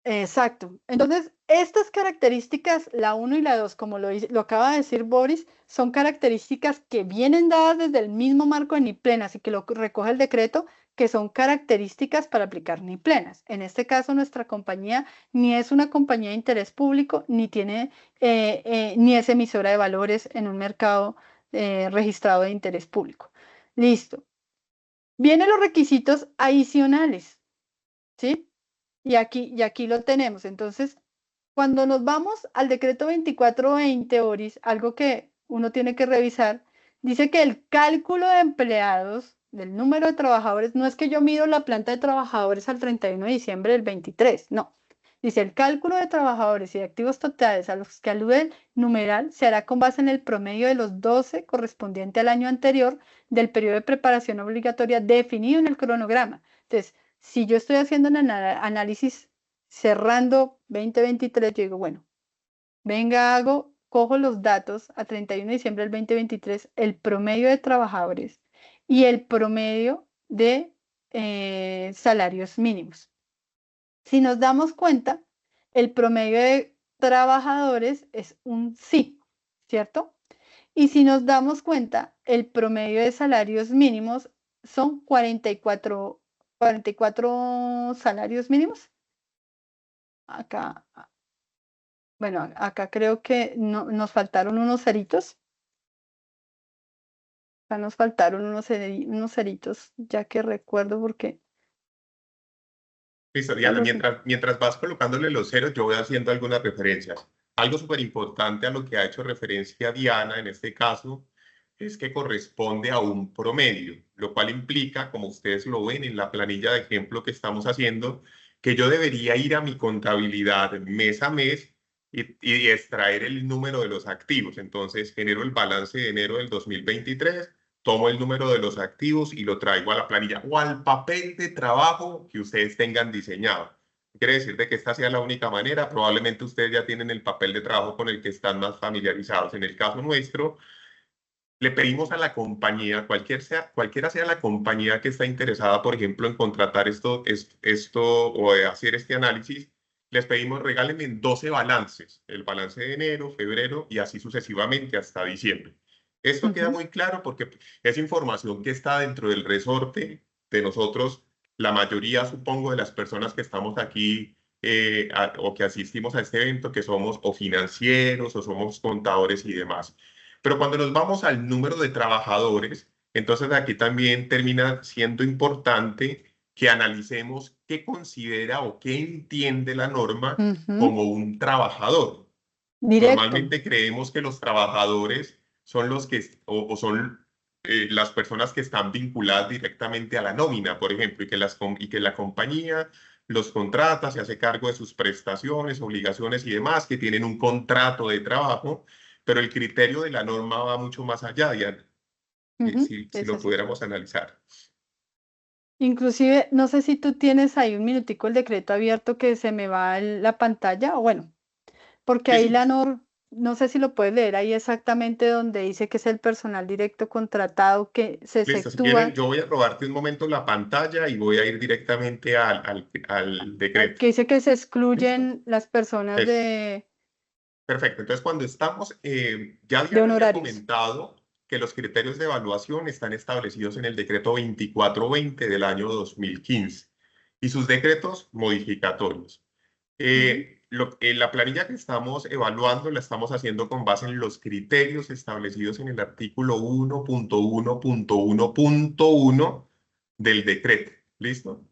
Exacto. Entonces, estas características, la 1 y la 2, como lo acaba de decir Boris, son características que vienen dadas desde el mismo marco de NIF plenas y que lo recoge el decreto, que son características para aplicar NIF plenas. En este caso, nuestra compañía ni es una compañía de interés público, ni ni es emisora de valores en un mercado registrado de interés público. Listo. Vienen los requisitos adicionales, ¿sí? Y aquí lo tenemos. Entonces, cuando nos vamos al decreto 2420, Boris, algo que uno tiene que revisar, dice que el cálculo de empleados, del número de trabajadores, no es que yo mido la planta de trabajadores al 31 de diciembre del 23, no. Dice, el cálculo de trabajadores y de activos totales a los que alude el numeral se hará con base en el promedio de los 12 correspondiente al año anterior del periodo de preparación obligatoria definido en el cronograma. Entonces, si yo estoy haciendo un análisis cerrando 2023, yo digo, bueno, venga, cojo los datos a 31 de diciembre del 2023, el promedio de trabajadores y el promedio de salarios mínimos. Si nos damos cuenta, el promedio de trabajadores es un sí, ¿cierto? Y si nos damos cuenta, el promedio de salarios mínimos son 44 salarios mínimos. Acá, Bueno, acá creo que nos faltaron unos ceritos. Acá nos faltaron unos ceritos, ya que recuerdo porque Listo, ya Diana, los... mientras vas colocándole los ceros, yo voy haciendo algunas referencias. Algo súper importante a lo que ha hecho referencia Diana en este caso es que corresponde a un promedio, lo cual implica, como ustedes lo ven en la planilla de ejemplo que estamos haciendo, que yo debería ir a mi contabilidad mes a mes y extraer el número de los activos. Entonces, genero el balance de enero del 2023, tomo el número de los activos y lo traigo a la planilla o al papel de trabajo que ustedes tengan diseñado. Quiere decir de que esta sea la única manera. Probablemente ustedes ya tienen el papel de trabajo con el que están más familiarizados. En el caso nuestro, le pedimos a la compañía, cualquiera sea la compañía que está interesada, por ejemplo, en contratar esto o hacer este análisis, les pedimos regálenme 12 balances, el balance de enero, febrero y así sucesivamente hasta diciembre. Esto queda muy claro porque es información que está dentro del resorte de nosotros, la mayoría, supongo, de las personas que estamos aquí o que asistimos a este evento, que somos o financieros o somos contadores y demás. Pero cuando nos vamos al número de trabajadores, entonces aquí también termina siendo importante que analicemos qué considera o qué entiende la norma como un trabajador. Directo. Normalmente creemos que los trabajadores son los que, o son las personas que están vinculadas directamente a la nómina, por ejemplo, y que la compañía los contrata, se hace cargo de sus prestaciones, obligaciones y demás, que tienen un contrato de trabajo, pero el criterio de la norma va mucho más allá, Diana, si Es lo así. pudiéramos analizar. Inclusive, no sé si tú tienes ahí un minutico el decreto abierto que se me va la pantalla, o bueno, porque Sí, ahí sí. la NOR, no sé si lo puedes leer ahí exactamente donde dice que es el personal directo contratado que se Listo, si quieren, efectúa, yo voy a robarte un momento la pantalla y voy a ir directamente al decreto. que dice que se ¿Listo? excluyen las personas Eso. de Perfecto. Entonces, cuando estamos, ya de Diana había honorarios. comentado que los criterios de evaluación están establecidos en el decreto 2420 del año 2015 y sus decretos modificatorios. Ujú. La planilla que estamos evaluando la estamos haciendo con base en los criterios establecidos en el artículo 1.1.1.1 del decreto. ¿Listo?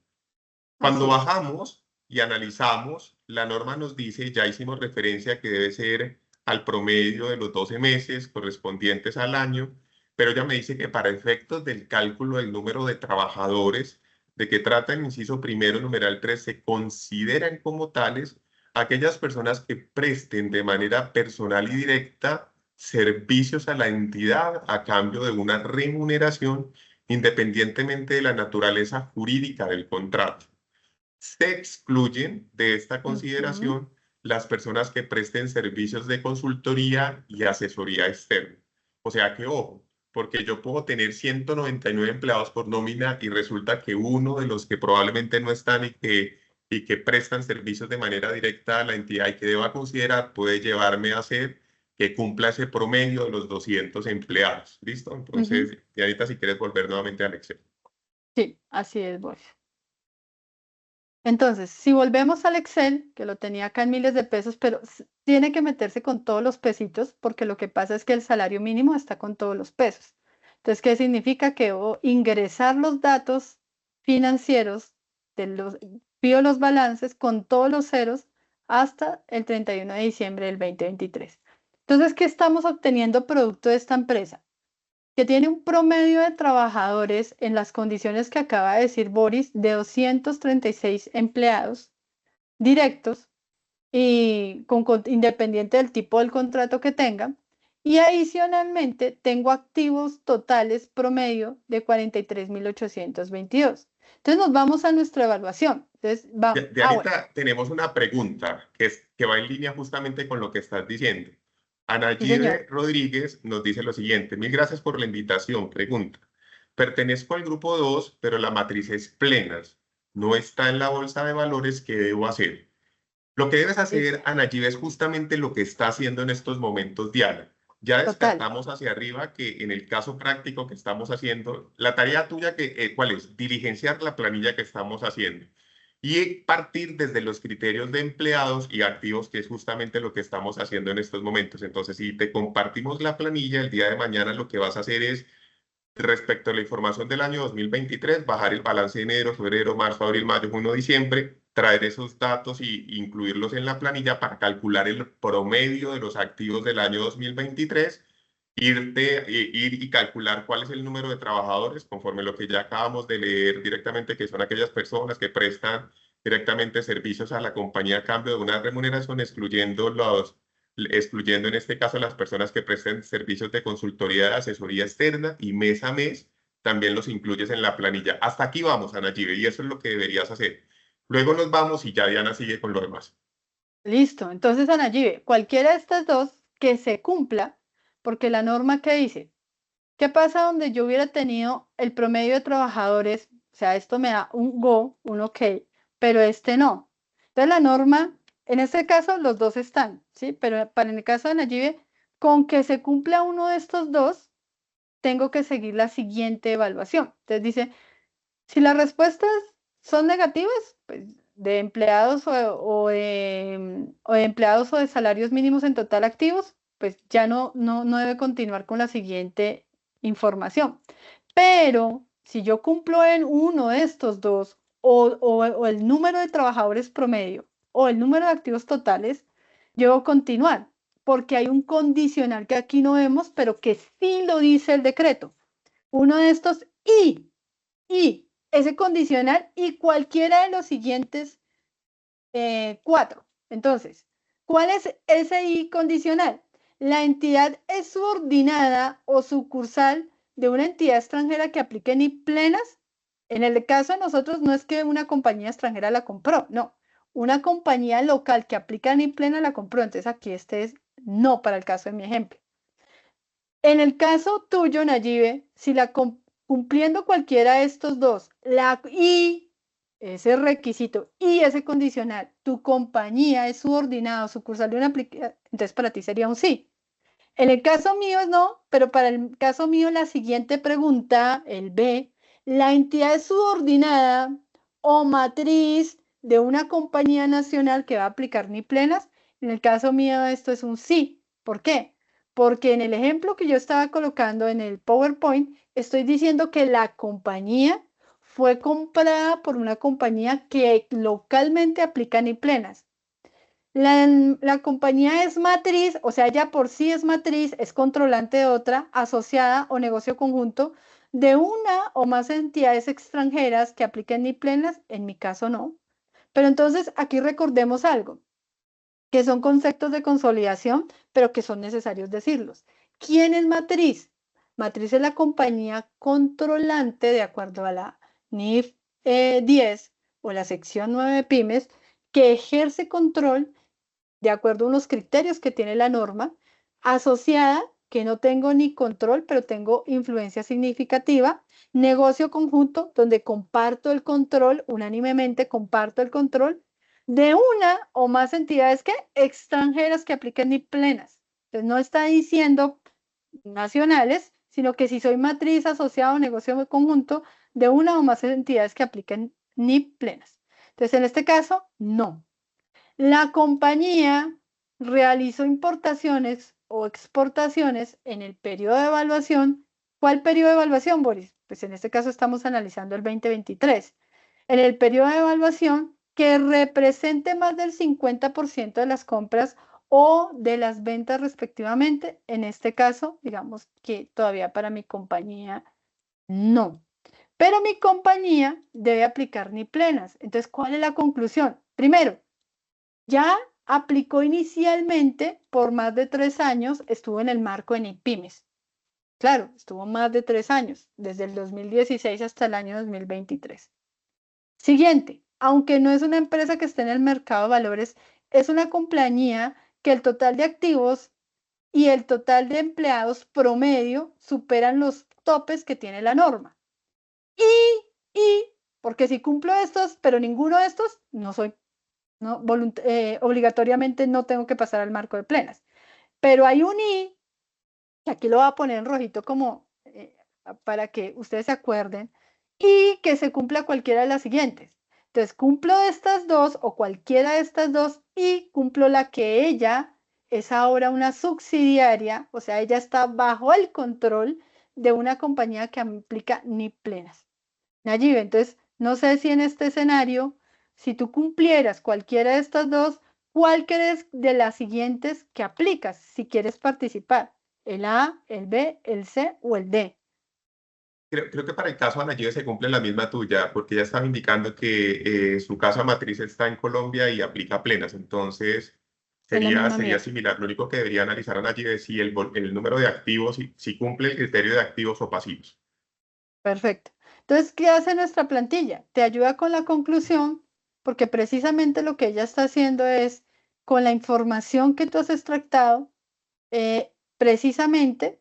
Cuando Así es. bajamos y analizamos, la norma nos dice, ya hicimos referencia que debe ser al promedio de los 12 meses correspondientes al año, pero ella me dice que para efectos del cálculo del número de trabajadores de que trata el inciso primero, numeral 3, se consideran como tales aquellas personas que presten de manera personal y directa servicios a la entidad a cambio de una remuneración independientemente de la naturaleza jurídica del contrato. Se excluyen de esta Ujú. consideración las personas que presten servicios de consultoría y asesoría externa. O sea que, ojo, porque yo puedo tener 199 empleados por nómina y resulta que uno de los que probablemente no están y que prestan servicios de manera directa a la entidad y que deba considerar puede llevarme a hacer que cumpla ese promedio de los 200 empleados. ¿Listo? Ujú. Entonces, Dianita, si quieres volver nuevamente al Excel. Sí, así es, Boris. Entonces, si volvemos al Excel, que lo tenía acá en miles de pesos, pero tiene que meterse con todos los pesitos, porque lo que pasa es que el salario mínimo está con todos los pesos. Entonces, ¿qué significa? Que debo ingresar los datos financieros, pido los balances con todos los ceros hasta el 31 de diciembre del 2023. Entonces, ¿qué estamos obteniendo producto de esta empresa? Que tiene un promedio de trabajadores en las condiciones que acaba de decir Boris, de 236 empleados directos y independiente del tipo del contrato que tengan. Y adicionalmente tengo activos totales promedio de 43.822. Entonces nos vamos a nuestra evaluación. Entonces, vamos. Bueno, Dianita, tenemos una pregunta que va en línea justamente con lo que estás diciendo. Ana sí, señor. Gide Rodríguez nos dice lo siguiente: mil gracias por la invitación. Pregunta: pertenezco al grupo 2, pero la matriz es plenas. No está en la bolsa de valores. ¿Qué debo hacer? Lo que debes Es hacer, Ana Gide, es justamente lo que está haciendo en estos momentos Diana. Ya total. descartamos hacia arriba que en el caso práctico que estamos haciendo, la tarea tuya, ¿cuál es? Diligenciar la planilla que estamos haciendo. y partir desde los criterios de empleados y activos, que es justamente lo que estamos haciendo en estos momentos. Entonces, si te compartimos la planilla, el día de mañana lo que vas a hacer es, respecto a la información del año 2023, bajar el balance de enero, febrero, marzo, abril, mayo, junio, diciembre, traer esos datos y incluirlos en la planilla para calcular el promedio de los activos del año 2023, ir y calcular cuál es el número de trabajadores, conforme lo que ya acabamos de leer directamente, que son aquellas personas que prestan directamente servicios a la compañía a cambio de una remuneración, excluyendo en este caso las personas que presten servicios de consultoría de asesoría externa, y mes a mes también los incluyes en la planilla. Hasta aquí vamos, Ana Give, y eso es lo que deberías hacer. Luego nos vamos y ya Diana sigue con lo demás. Listo. Entonces, Ana Give, cualquiera de estas dos que se cumpla, porque la norma que dice, ¿qué pasa donde yo hubiera tenido el promedio de trabajadores? O sea, esto me da un go, un ok, pero este no. Entonces, la norma, en este caso, los dos están, ¿sí? Pero para en el caso de Nayibe, con que se cumpla uno de estos dos, tengo que seguir la siguiente evaluación. Entonces, dice, si las respuestas son negativas, pues de empleados o de empleados o de salarios mínimos en total activos, pues ya no debe continuar con la siguiente información. Pero si yo cumplo en uno de estos dos, o el número de trabajadores promedio, o el número de activos totales, yo debo continuar, porque hay un condicional que aquí no vemos, pero que sí lo dice el decreto. Uno de estos y ese condicional y cualquiera de los siguientes cuatro. Entonces, ¿cuál es ese y condicional? La entidad es subordinada o sucursal de una entidad extranjera que aplique NIP plenas. En el caso de nosotros no es que una compañía extranjera la compró, no. Una compañía local que aplica NIP plena la compró. Entonces aquí este es no para el caso de mi ejemplo. En el caso tuyo, Nayibe, si cumpliendo cualquiera de estos dos, ese requisito y ese condicional, tu compañía es subordinada o sucursal de una aplicación, entonces para ti sería un sí. En el caso mío es no, pero para el caso mío la siguiente pregunta, el B, la entidad es subordinada o matriz de una compañía nacional que va a aplicar NIP plenas. En el caso mío esto es un sí. ¿Por qué? Porque en el ejemplo que yo estaba colocando en el PowerPoint, estoy diciendo que la compañía fue comprada por una compañía que localmente aplica NIP plenas. La compañía es matriz, o sea, ella por sí es matriz, es controlante de otra, asociada o negocio conjunto de una o más entidades extranjeras que apliquen NIP plenas, en mi caso no. Pero entonces aquí recordemos algo, que son conceptos de consolidación, pero que son necesarios decirlos. ¿Quién es matriz? Matriz es la compañía controlante de acuerdo a la NIF 10 o la sección 9 de pymes, que ejerce control de acuerdo a unos criterios que tiene la norma, asociada, que no tengo ni control, pero tengo influencia significativa, negocio conjunto, donde comparto el control, unánimemente comparto el control, de una o más entidades que extranjeras que apliquen NIP plenas. Entonces no está diciendo nacionales, sino que si soy matriz, asociado, negocio conjunto, de una o más entidades que apliquen NIP plenas. Entonces en este caso, no. La compañía realizó importaciones o exportaciones en el periodo de evaluación. ¿Cuál periodo de evaluación, Boris? Pues en este caso estamos analizando el 2023. En el periodo de evaluación que represente más del 50% de las compras o de las ventas respectivamente. En este caso, digamos que todavía para mi compañía no. Pero mi compañía debe aplicar NIP plenas. Entonces, ¿cuál es la conclusión? Primero, ya aplicó inicialmente por más de 3 años, estuvo en el marco de NIP pymes. Claro, estuvo más de 3 años, desde el 2016 hasta el año 2023. Siguiente, aunque no es una empresa que esté en el mercado de valores, es una compañía que el total de activos y el total de empleados promedio superan los topes que tiene la norma. Porque si cumplo estos, pero ninguno de estos, no soy ¿no? Obligatoriamente no tengo que pasar al marco de plenas. Pero hay un I, que aquí lo voy a poner en rojito como para que ustedes se acuerden, y que se cumpla cualquiera de las siguientes. Entonces, cumplo estas dos o cualquiera de estas dos y cumplo la que ella es ahora una subsidiaria, o sea, ella está bajo el control de una compañía que aplica NIF plenas. Nayib, entonces, no sé si en este escenario, si tú cumplieras cualquiera de estas dos, ¿cuál crees de las siguientes que aplicas si quieres participar? ¿El A, el B, el C o el D? Creo que para el caso de Ana Gide se cumple la misma tuya, porque ella estaba indicando que su casa matriz está en Colombia y aplica plenas. Entonces, Es la misma sería mía. similar. Lo único que debería analizar Ana Gide es si el número de activos, si cumple el criterio de activos o pasivos. Perfecto. Entonces, ¿qué hace nuestra plantilla? Te ayuda con la conclusión, porque precisamente lo que ella está haciendo es, con la información que tú has extractado, precisamente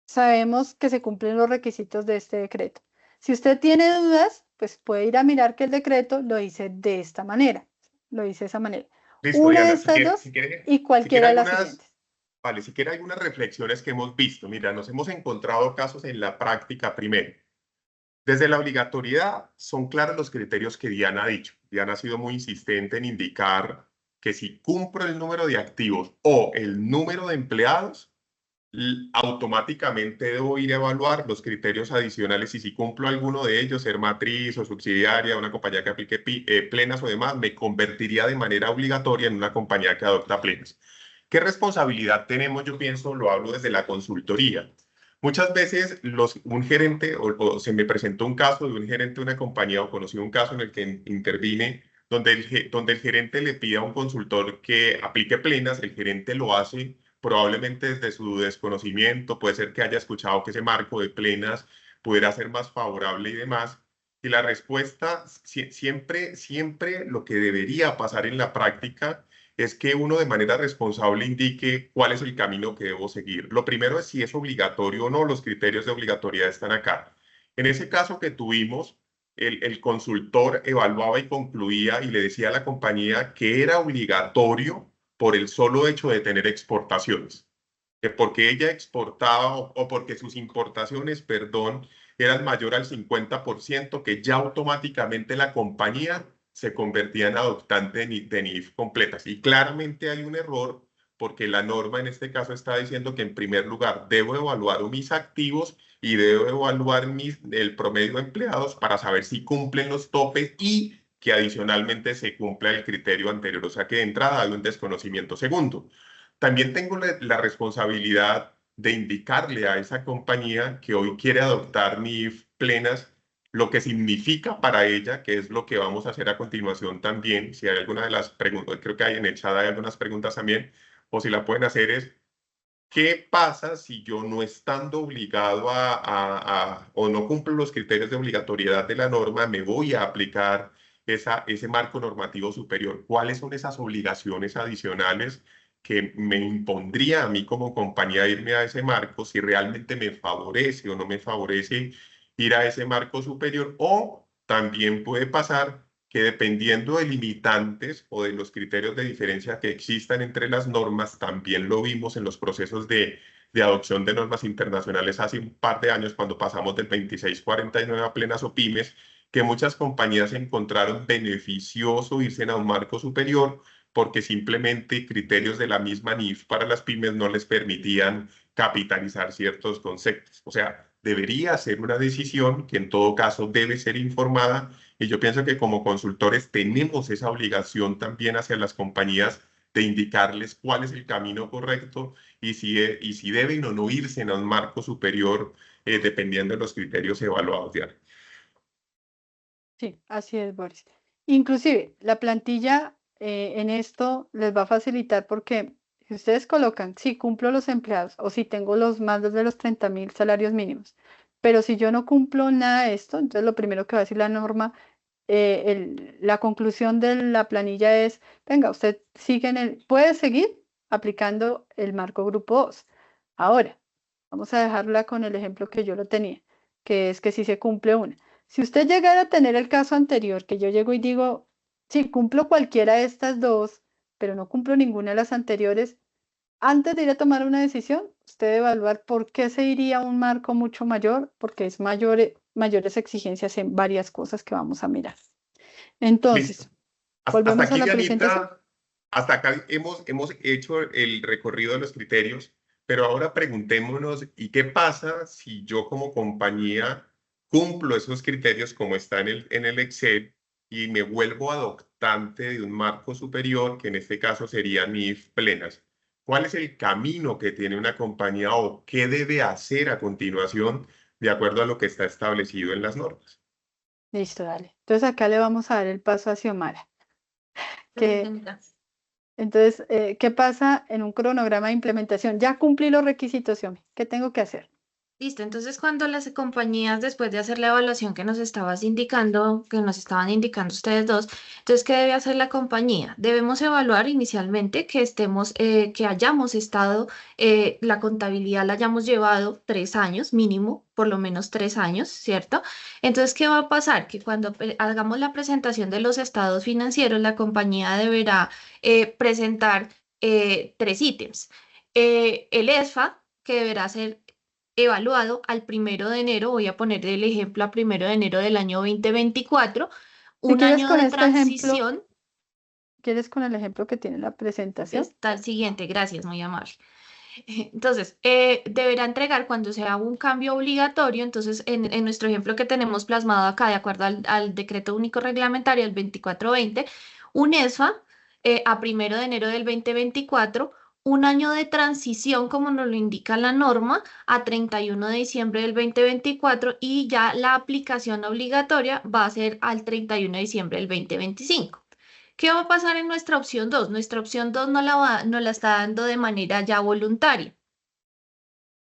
sabemos que se cumplen los requisitos de este decreto. Si usted tiene dudas, pues puede ir a mirar que el decreto lo dice de esta manera, lo dice de esa manera. Listo, Una de Diana. estas dos Si quiere, y cualquiera de las algunas, siguientes. vale, si quiere algunas reflexiones que hemos visto. Mira, nos hemos encontrado casos en la práctica primero. Desde la obligatoriedad son claros los criterios que Diana ha dicho. Diana ha sido muy insistente en indicar que si cumplo el número de activos o el número de empleados, automáticamente debo ir a evaluar los criterios adicionales y si cumplo alguno de ellos, ser matriz o subsidiaria, una compañía que aplique plenas o demás, me convertiría de manera obligatoria en una compañía que adopta plenas. ¿Qué responsabilidad tenemos? Yo pienso, lo hablo desde la consultoría. Muchas veces un gerente, o se me presentó un caso de un gerente de una compañía o conocí un caso en el que intervine, donde el gerente le pide a un consultor que aplique plenas, el gerente lo hace probablemente desde su desconocimiento, puede ser que haya escuchado que ese marco de plenas pudiera ser más favorable y demás. Y la respuesta, siempre lo que debería pasar en la práctica es que uno de manera responsable indique cuál es el camino que debo seguir. Lo primero es si es obligatorio o no, los criterios de obligatoriedad están acá. En ese caso que tuvimos, el consultor evaluaba y concluía y le decía a la compañía que era obligatorio por el solo hecho de tener exportaciones, que porque ella exportaba o porque sus importaciones, perdón, eran mayor al 50%, que ya automáticamente la compañía se convertía en adoptante de NIF completas. Y claramente hay un error porque la norma en este caso está diciendo que en primer lugar debo evaluar mis activos y debo evaluar el promedio de empleados para saber si cumplen los topes y que adicionalmente se cumpla el criterio anterior. O sea que de entrada hay un desconocimiento. Segundo, también tengo la responsabilidad de indicarle a esa compañía que hoy quiere adoptar NIF plenas lo que significa para ella, que es lo que vamos a hacer a continuación también. Si hay alguna de las preguntas, creo que hay en el chat hay algunas preguntas también, o si la pueden hacer es, ¿qué pasa si yo no estando obligado o no cumplo los criterios de obligatoriedad de la norma, me voy a aplicar ese marco normativo superior? ¿Cuáles son esas obligaciones adicionales que me impondría a mí como compañía irme a ese marco si realmente me favorece o no me favorece ir a ese marco superior? O también puede pasar que dependiendo de limitantes o de los criterios de diferencia que existan entre las normas, también lo vimos en los procesos de adopción de normas internacionales hace un par de años cuando pasamos del 2649 a plenas o pymes, que muchas compañías encontraron beneficioso irse a un marco superior porque simplemente criterios de la misma NIF para las pymes no les permitían capitalizar ciertos conceptos. O sea, debería ser una decisión que en todo caso debe ser informada y yo pienso que como consultores tenemos esa obligación también hacia las compañías de indicarles cuál es el camino correcto y si deben o no irse a un marco superior dependiendo de los criterios evaluados diarios. Sí, así es, Boris. Inclusive, la plantilla en esto les va a facilitar porque si ustedes colocan, si cumplo los empleados o si tengo los más de los 30.000 salarios mínimos, pero si yo no cumplo nada de esto, entonces lo primero que va a decir la norma, la conclusión de la planilla es, venga, usted puede seguir aplicando el marco grupo 2. Ahora, vamos a dejarla con el ejemplo que yo lo tenía, que es que si se cumple una. Si usted llegara a tener el caso anterior, que yo llego y digo, sí, cumplo cualquiera de estas dos, pero no cumplo ninguna de las anteriores, antes de ir a tomar una decisión, usted debe evaluar por qué se iría a un marco mucho mayor, porque es mayores exigencias en varias cosas que vamos a mirar. Entonces, Listo. Hasta volvemos a aquí, la presentación. Dianita, hasta acá hemos hecho el recorrido de los criterios, pero ahora preguntémonos, ¿y qué pasa si yo como compañía cumplo esos criterios como está en el Excel y me vuelvo adoptante de un marco superior, que en este caso sería NIF plenas? ¿Cuál es el camino que tiene una compañía o qué debe hacer a continuación de acuerdo a lo que está establecido en las normas? Listo, dale. Entonces acá le vamos a dar el paso a Xiomara. Que, entonces, ¿qué pasa en un cronograma de implementación? Ya cumplí los requisitos, Xiomi. ¿Qué tengo que hacer? Listo, entonces cuando las compañías, después de hacer la evaluación que nos estabas indicando, que nos estaban indicando ustedes dos, entonces, ¿qué debe hacer la compañía? Debemos evaluar inicialmente que estemos, que hayamos estado, la contabilidad la hayamos llevado 3 años mínimo, por lo menos 3 años, ¿cierto? Entonces, ¿qué va a pasar? Que cuando hagamos la presentación de los estados financieros, la compañía deberá presentar 3 ítems. El ESFA, que deberá ser evaluado al 1 de enero, voy a poner el ejemplo a 1 de enero del año 2024, Si un quieres año con de este ejemplo, transición. ¿quieres con el ejemplo que tiene la presentación? Está el siguiente, gracias, muy amable. Entonces, deberá entregar cuando sea un cambio obligatorio. Entonces, en nuestro ejemplo que tenemos plasmado acá, de acuerdo al decreto único reglamentario del 2420, un ESFA a 1 de enero del 2024, un año de transición, como nos lo indica la norma, a 31 de diciembre del 2024, y ya la aplicación obligatoria va a ser al 31 de diciembre del 2025. ¿Qué va a pasar en nuestra opción 2? Nuestra opción 2 no la está dando de manera ya voluntaria.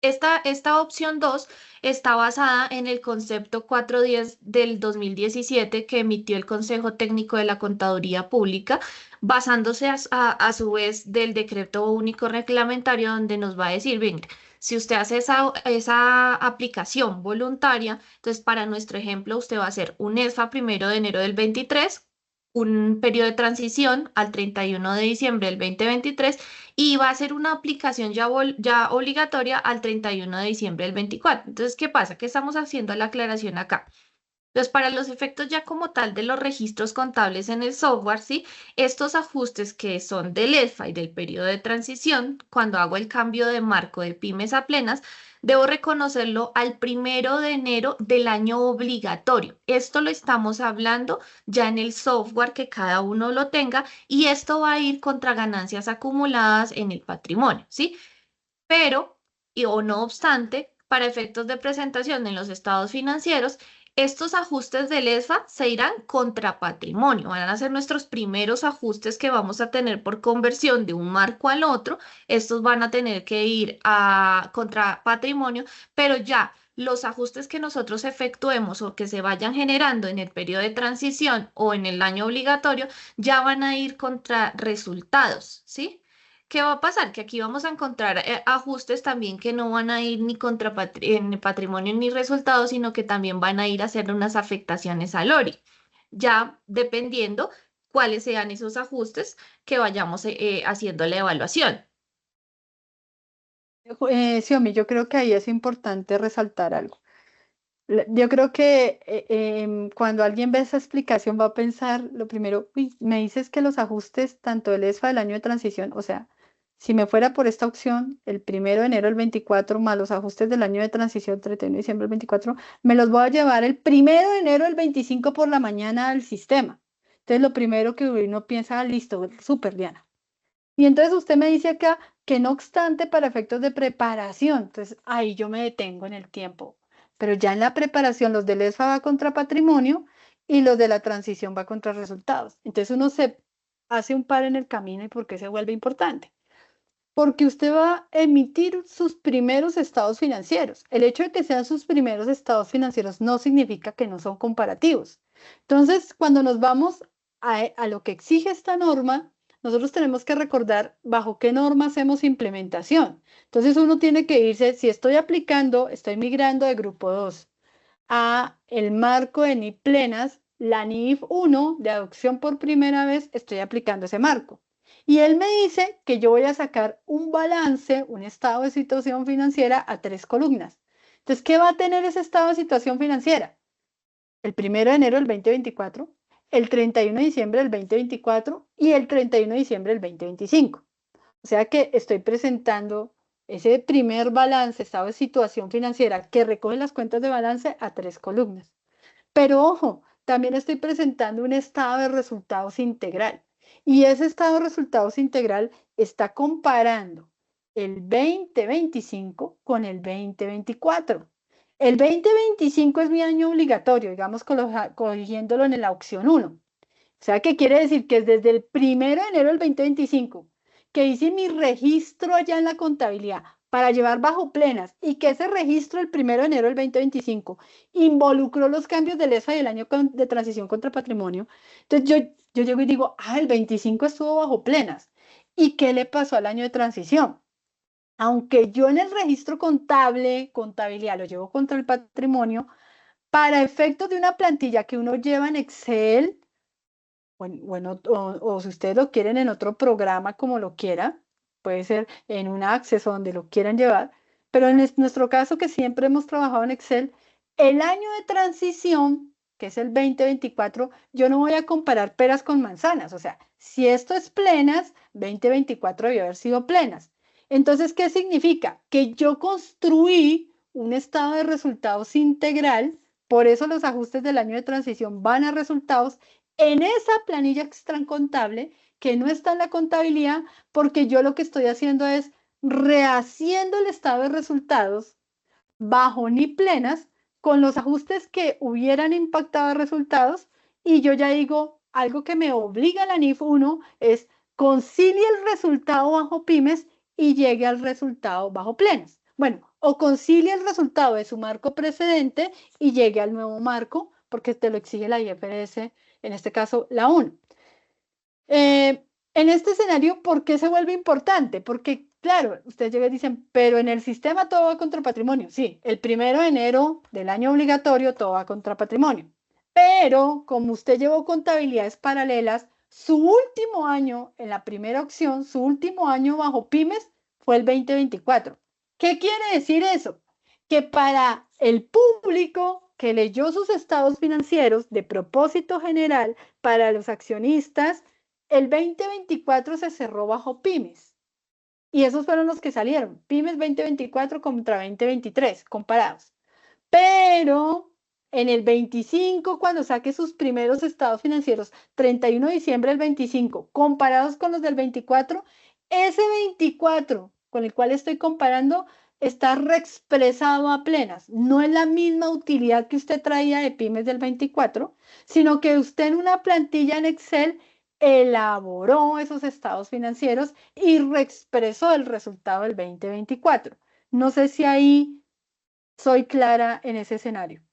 Esta opción 2 está basada en el concepto 410 del 2017 que emitió el Consejo Técnico de la Contaduría Pública, basándose a su vez del decreto único reglamentario, donde nos va a decir, bien, si usted hace esa aplicación voluntaria, entonces para nuestro ejemplo usted va a hacer un ESFA 1 de enero del 23, un periodo de transición al 31 de diciembre del 2023, y va a ser una aplicación ya obligatoria al 31 de diciembre del 24. Entonces, ¿qué pasa? Que estamos haciendo la aclaración acá. Entonces, para los efectos ya como tal de los registros contables en el software, ¿sí? Estos ajustes que son del ESFA y del periodo de transición, cuando hago el cambio de marco de pymes a plenas, debo reconocerlo al 1 de enero del año obligatorio. Esto lo estamos hablando ya en el software, que cada uno lo tenga, y esto va a ir contra ganancias acumuladas en el patrimonio, ¿sí? Pero, o no obstante, para efectos de presentación en los estados financieros, estos ajustes del ESFA se irán contra patrimonio. Van a ser nuestros primeros ajustes que vamos a tener por conversión de un marco al otro. Estos van a tener que ir a contra patrimonio, pero ya los ajustes que nosotros efectuemos o que se vayan generando en el periodo de transición o en el año obligatorio ya van a ir contra resultados, ¿sí? ¿Qué va a pasar? Que aquí vamos a encontrar ajustes también que no van a ir ni contra en patrimonio ni resultados, sino que también van a ir a hacer unas afectaciones al ORI, ya dependiendo cuáles sean esos ajustes que vayamos haciendo la evaluación. Xiomi, yo creo que ahí es importante resaltar algo. Yo creo que cuando alguien ve esa explicación va a pensar, lo primero, "Uy, me dices que los ajustes tanto del ESFA del año de transición, o sea, si me fuera por esta opción, el 1 de enero del 24 más los ajustes del año de transición, 31 de diciembre del 24, me los voy a llevar el 1 de enero del 25 por la mañana al sistema. Entonces, lo primero que uno piensa, listo, súper, Diana. Y entonces usted me dice acá que no obstante para efectos de preparación, entonces ahí yo me detengo en el tiempo, pero ya en la preparación los del ESFA va contra patrimonio y los de la transición va contra resultados. Entonces uno se hace un par en el camino. ¿Y por qué se vuelve importante? Porque usted va a emitir sus primeros estados financieros. El hecho de que sean sus primeros estados financieros no significa que no son comparativos. Entonces, cuando nos vamos a lo que exige esta norma, nosotros tenemos que recordar bajo qué norma hacemos implementación. Entonces, uno tiene que irse, si estoy aplicando, estoy migrando de grupo 2 a el marco de NIF plenas, la NIF 1 de adopción por primera vez, estoy aplicando ese marco. Y él me dice que yo voy a sacar un balance, un estado de situación financiera a 3 columnas. Entonces, ¿qué va a tener ese estado de situación financiera? El 1 de enero del 2024, el 31 de diciembre del 2024 y el 31 de diciembre del 2025. O sea que estoy presentando ese primer balance, estado de situación financiera, que recoge las cuentas de balance a 3 columnas. Pero ojo, también estoy presentando un estado de resultados integral. Y ese estado de resultados integral está comparando el 2025 con el 2024. El 2025 es mi año obligatorio, digamos, cogiéndolo en la opción 1. O sea, ¿qué quiere decir? Que desde el 1 de enero del 2025, que hice mi registro allá en la contabilidad para llevar bajo plenas y que ese registro el 1 de enero del 2025 involucró los cambios del ESFA y el año de transición contra patrimonio. Entonces yo llego y digo, el 25 estuvo bajo plenas. ¿Y qué le pasó al año de transición? Aunque yo en el registro contabilidad, lo llevo contra el patrimonio, para efectos de una plantilla que uno lleva en Excel, o si ustedes lo quieren en otro programa como lo quiera, puede ser en un Access o donde lo quieran llevar, pero en nuestro caso que siempre hemos trabajado en Excel, el año de transición, que es el 2024, yo no voy a comparar peras con manzanas, o sea, si esto es plenas, 2024 debió haber sido plenas. Entonces, ¿qué significa? Que yo construí un estado de resultados integral, por eso los ajustes del año de transición van a resultados en esa planilla extracontable que no está en la contabilidad, porque yo lo que estoy haciendo es rehaciendo el estado de resultados bajo ni plenas con los ajustes que hubieran impactado resultados, y yo ya digo, algo que me obliga la NIF 1 es concilie el resultado bajo pymes y llegue al resultado bajo plenas. Bueno, o concilie el resultado de su marco precedente y llegue al nuevo marco, porque te lo exige la IFRS, en este caso la 1. En este escenario, ¿por qué se vuelve importante? Porque, claro, ustedes llegan y dicen, pero en el sistema todo va contra patrimonio. Sí, el 1 de enero del año obligatorio todo va contra patrimonio. Pero como usted llevó contabilidades paralelas, su último año en la primera opción, su último año bajo pymes fue el 2024. ¿Qué quiere decir eso? Que para el público que leyó sus estados financieros de propósito general, para los accionistas, el 2024 se cerró bajo pymes. Y esos fueron los que salieron. Pymes 2024 contra 2023, comparados. Pero en el 25, cuando saque sus primeros estados financieros, 31 de diciembre del 25, comparados con los del 24, ese 24 con el cual estoy comparando está reexpresado a plenas. No es la misma utilidad que usted traía de pymes del 24, sino que usted en una plantilla en Excel elaboró esos estados financieros y reexpresó el resultado del 2024. No sé si ahí soy clara en ese escenario.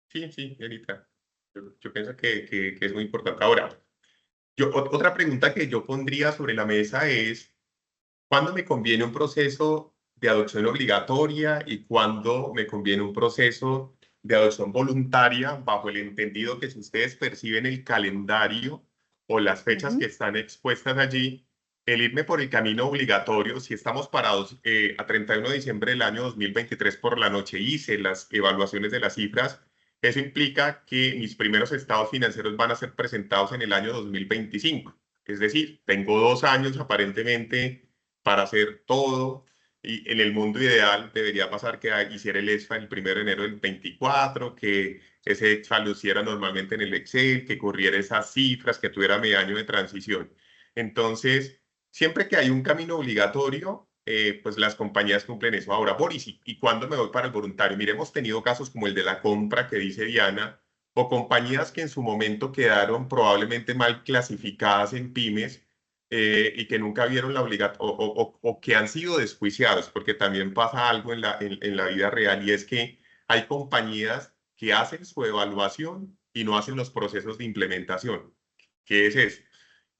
Sí, Erika. Yo pienso que es muy importante. Ahora, otra pregunta que yo pondría sobre la mesa es, ¿cuándo me conviene un proceso de adopción obligatoria y cuándo me conviene un proceso de adopción voluntaria, bajo el entendido que si ustedes perciben el calendario o las fechas que están expuestas allí, el irme por el camino obligatorio, si estamos parados a 31 de diciembre del año 2023 por la noche, hice las evaluaciones de las cifras, eso implica que mis primeros estados financieros van a ser presentados en el año 2025. Es decir, tengo 2 años aparentemente para hacer todo, y en el mundo ideal debería pasar que hiciera el ESFA el 1 de enero del 24, que ese ESFA lo hiciera normalmente en el Excel, que corriera esas cifras, que tuviera mi año de transición. Entonces, siempre que hay un camino obligatorio, pues las compañías cumplen eso. Ahora, Boris, ¿y cuándo me voy para el voluntario? Mire, hemos tenido casos como el de la compra que dice Diana, o compañías que en su momento quedaron probablemente mal clasificadas en pymes, y que nunca vieron la obligación o que han sido desjuiciados, porque también pasa algo en la vida real, y es que hay compañías que hacen su evaluación y no hacen los procesos de implementación. ¿Qué es eso?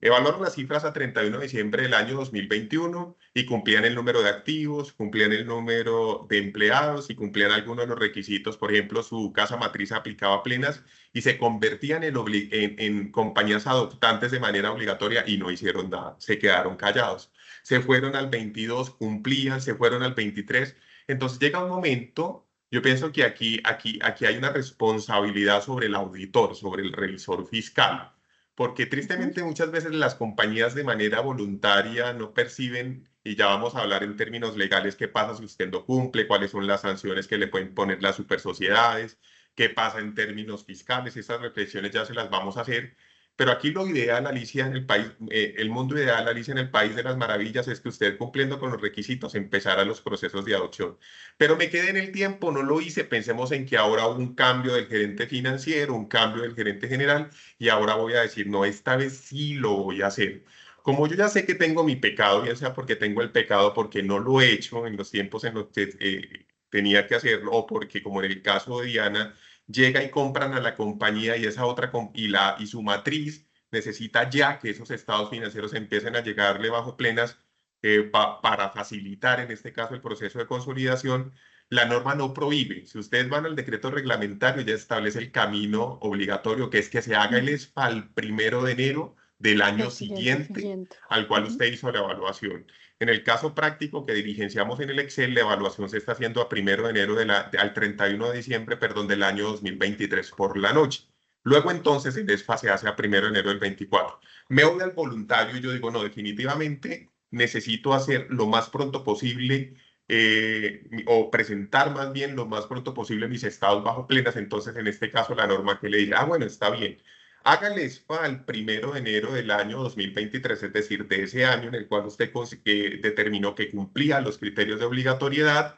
Evaluaron las cifras a 31 de diciembre del año 2021 y cumplían el número de activos, cumplían el número de empleados y cumplían algunos de los requisitos. Por ejemplo, su casa matriz aplicaba plenas y se convertían en compañías adoptantes de manera obligatoria y no hicieron nada. Se quedaron callados. Se fueron al 22, cumplían, se fueron al 23. Entonces llega un momento, Yo pienso que aquí hay una responsabilidad sobre el auditor, sobre el revisor fiscal, porque tristemente muchas veces las compañías de manera voluntaria no perciben, y ya vamos a hablar en términos legales, qué pasa si usted no cumple, cuáles son las sanciones que le pueden poner las supersociedades, qué pasa en términos fiscales, esas reflexiones ya se las vamos a hacer. Pero aquí lo ideal, Alicia, en el país, el mundo ideal, Alicia, en el país de las maravillas, es que usted cumpliendo con los requisitos empezara los procesos de adopción. Pero me quedé en el tiempo, no lo hice. Pensemos en que ahora hubo un cambio del gerente financiero, un cambio del gerente general, y ahora voy a decir, no, esta vez sí lo voy a hacer. Como yo ya sé que tengo mi pecado, bien sea porque tengo el pecado porque no lo he hecho en los tiempos en los que tenía que hacerlo, o porque, como en el caso de Diana, llega y compran a la compañía y esa otra y su matriz necesita ya que esos estados financieros empiecen a llegarle bajo plenas para facilitar en este caso el proceso de consolidación. La norma no prohíbe. Si ustedes van al decreto reglamentario, ya establece el camino obligatorio, que es que se haga el ESPA al 1 de enero del año El siguiente, siguiente al cual usted hizo la evaluación. En el caso práctico que dirigenciamos en el Excel, la evaluación se está haciendo a 1 de enero al 31 de diciembre, perdón, del año 2023 por la noche. Luego entonces el ESPA se hace a 1 de enero del 24. Me voy al voluntario y yo digo, no, definitivamente necesito hacer lo más pronto posible o presentar más bien lo más pronto posible mis estados bajo plenas. Entonces, en este caso, la norma que le diga, bueno, está bien. Hágale SPA al 1 de enero del año 2023, es decir, de ese año en el cual usted determinó que cumplía los criterios de obligatoriedad.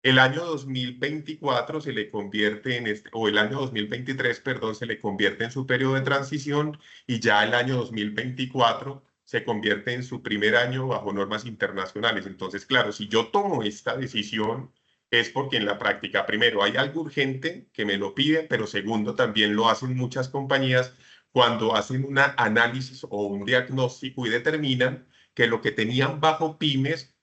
El año 2024 se le convierte o el año 2023, perdón, se le convierte en su periodo de transición y ya el año 2024 se convierte en su primer año bajo normas internacionales. Entonces, claro, si yo tomo esta decisión es porque en la práctica, primero, hay algo urgente que me lo pide, pero segundo, también lo hacen muchas compañías cuando hacen un análisis o un diagnóstico y determinan que lo que tenían bajo pymes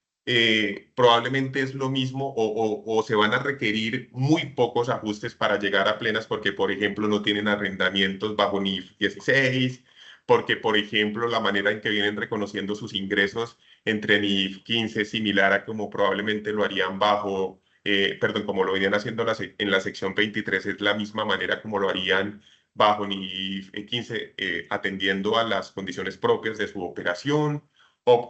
probablemente es lo mismo o se van a requerir muy pocos ajustes para llegar a plenas porque, por ejemplo, no tienen arrendamientos bajo NIF 16, porque, por ejemplo, la manera en que vienen reconociendo sus ingresos entre NIF 15 es similar a como probablemente lo harían bajo, perdón, como lo venían haciendo en la sección 23, es la misma manera como lo harían bajo NIF 15, atendiendo a las condiciones propias de su operación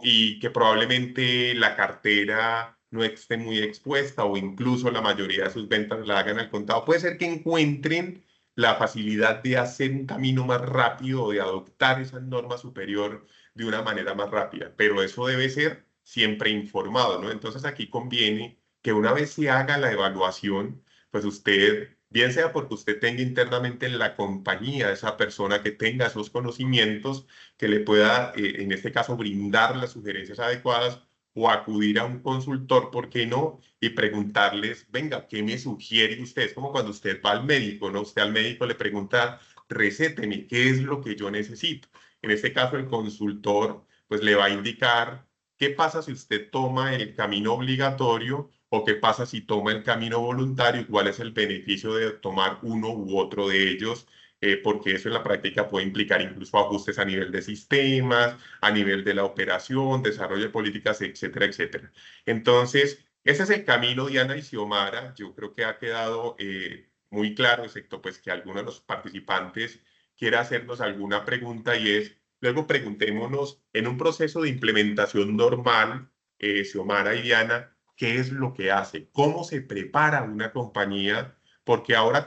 y que probablemente la cartera no esté muy expuesta o incluso la mayoría de sus ventas la hagan al contado. Puede ser que encuentren la facilidad de hacer un camino más rápido o de adoptar esa norma superior de una manera más rápida, pero eso debe ser siempre informado, ¿no? Entonces aquí conviene que una vez se haga la evaluación, pues usted, bien sea porque usted tenga internamente en la compañía esa persona que tenga esos conocimientos, que le pueda, en este caso, brindar las sugerencias adecuadas o acudir a un consultor, ¿por qué no? Y preguntarles, venga, ¿qué me sugiere usted? Es como cuando usted va al médico, ¿no? Usted al médico le pregunta, recéteme, ¿qué es lo que yo necesito? En este caso, el consultor, pues le va a indicar qué pasa si usted toma el camino obligatorio o qué pasa si toma el camino voluntario y cuál es el beneficio de tomar uno u otro de ellos, porque eso en la práctica puede implicar incluso ajustes a nivel de sistemas, a nivel de la operación, desarrollo de políticas, etcétera, etcétera. Entonces, ese es el camino, Diana y Xiomara. Yo creo que ha quedado muy claro, excepto pues que alguno de los participantes quiera hacernos alguna pregunta y es, luego preguntémonos, en un proceso de implementación normal, Xiomara y Diana, ¿qué es lo que hace? ¿Cómo se prepara una compañía? Porque ahora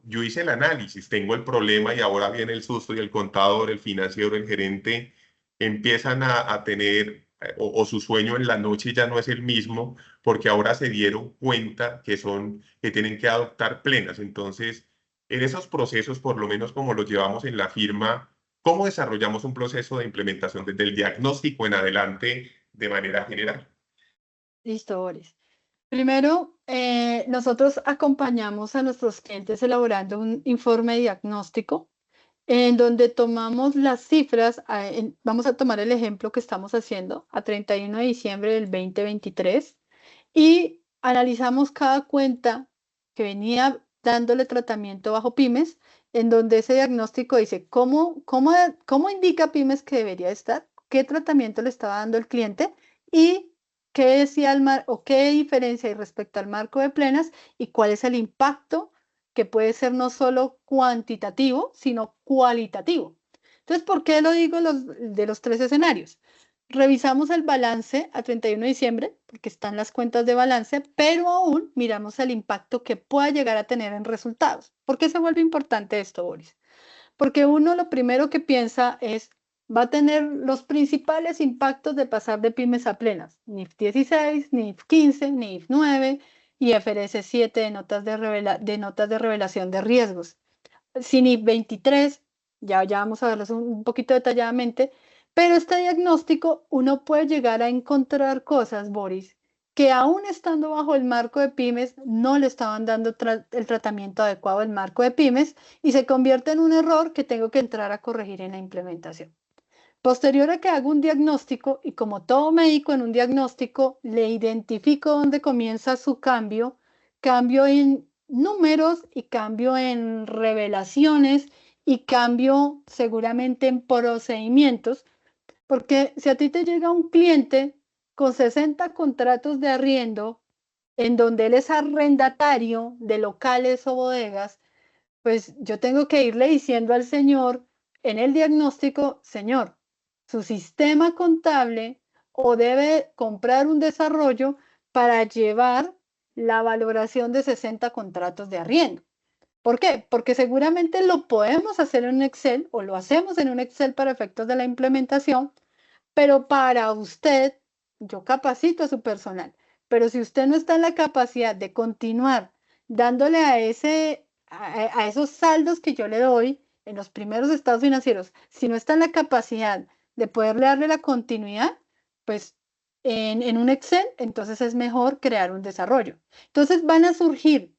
yo hice el análisis, tengo el problema y ahora viene el susto y el contador, el financiero, el gerente empiezan a tener, o su sueño en la noche ya no es el mismo, porque ahora se dieron cuenta que tienen que adoptar plenas. Entonces, en esos procesos, por lo menos como los llevamos en la firma, ¿cómo desarrollamos un proceso de implementación desde el diagnóstico en adelante de manera general? Listo, Boris. Primero, nosotros acompañamos a nuestros clientes elaborando un informe diagnóstico en donde tomamos las cifras, vamos a tomar el ejemplo que estamos haciendo a 31 de diciembre del 2023 y analizamos cada cuenta que venía dándole tratamiento bajo pymes, en donde ese diagnóstico dice cómo indica pymes que debería estar, qué tratamiento le estaba dando el cliente y qué decía el o qué diferencia hay respecto al marco de plenas y cuál es el impacto que puede ser no solo cuantitativo, sino cualitativo. Entonces, ¿por qué lo digo de los 3 escenarios? Revisamos el balance a 31 de diciembre, porque están las cuentas de balance, pero aún miramos el impacto que pueda llegar a tener en resultados. ¿Por qué se vuelve importante esto, Boris? Porque uno lo primero que piensa es, va a tener los principales impactos de pasar de pymes a plenas, NIF 16, NIF 15, NIF 9 y FRS 7 de notas de revelación de riesgos. Si NIF 23, ya vamos a verlos un poquito detalladamente, pero este diagnóstico uno puede llegar a encontrar cosas, Boris, que aún estando bajo el marco de pymes, no le estaban dando el tratamiento adecuado al marco de pymes y se convierte en un error que tengo que entrar a corregir en la implementación. Posterior a que hago un diagnóstico, y como todo médico en un diagnóstico, le identifico dónde comienza su cambio, cambio en números y cambio en revelaciones y cambio seguramente en procedimientos, porque si a ti te llega un cliente con 60 contratos de arriendo, en donde él es arrendatario de locales o bodegas, pues yo tengo que irle diciendo al señor en el diagnóstico, señor, su sistema contable o debe comprar un desarrollo para llevar la valoración de 60 contratos de arriendo. ¿Por qué? Porque seguramente lo podemos hacer en un Excel o lo hacemos en un Excel para efectos de la implementación, pero para usted, yo capacito a su personal, pero si usted no está en la capacidad de continuar dándole a esos saldos que yo le doy en los primeros estados financieros, si no está en la capacidad de poderle darle la continuidad, pues en un Excel, entonces es mejor crear un desarrollo. Entonces van a surgir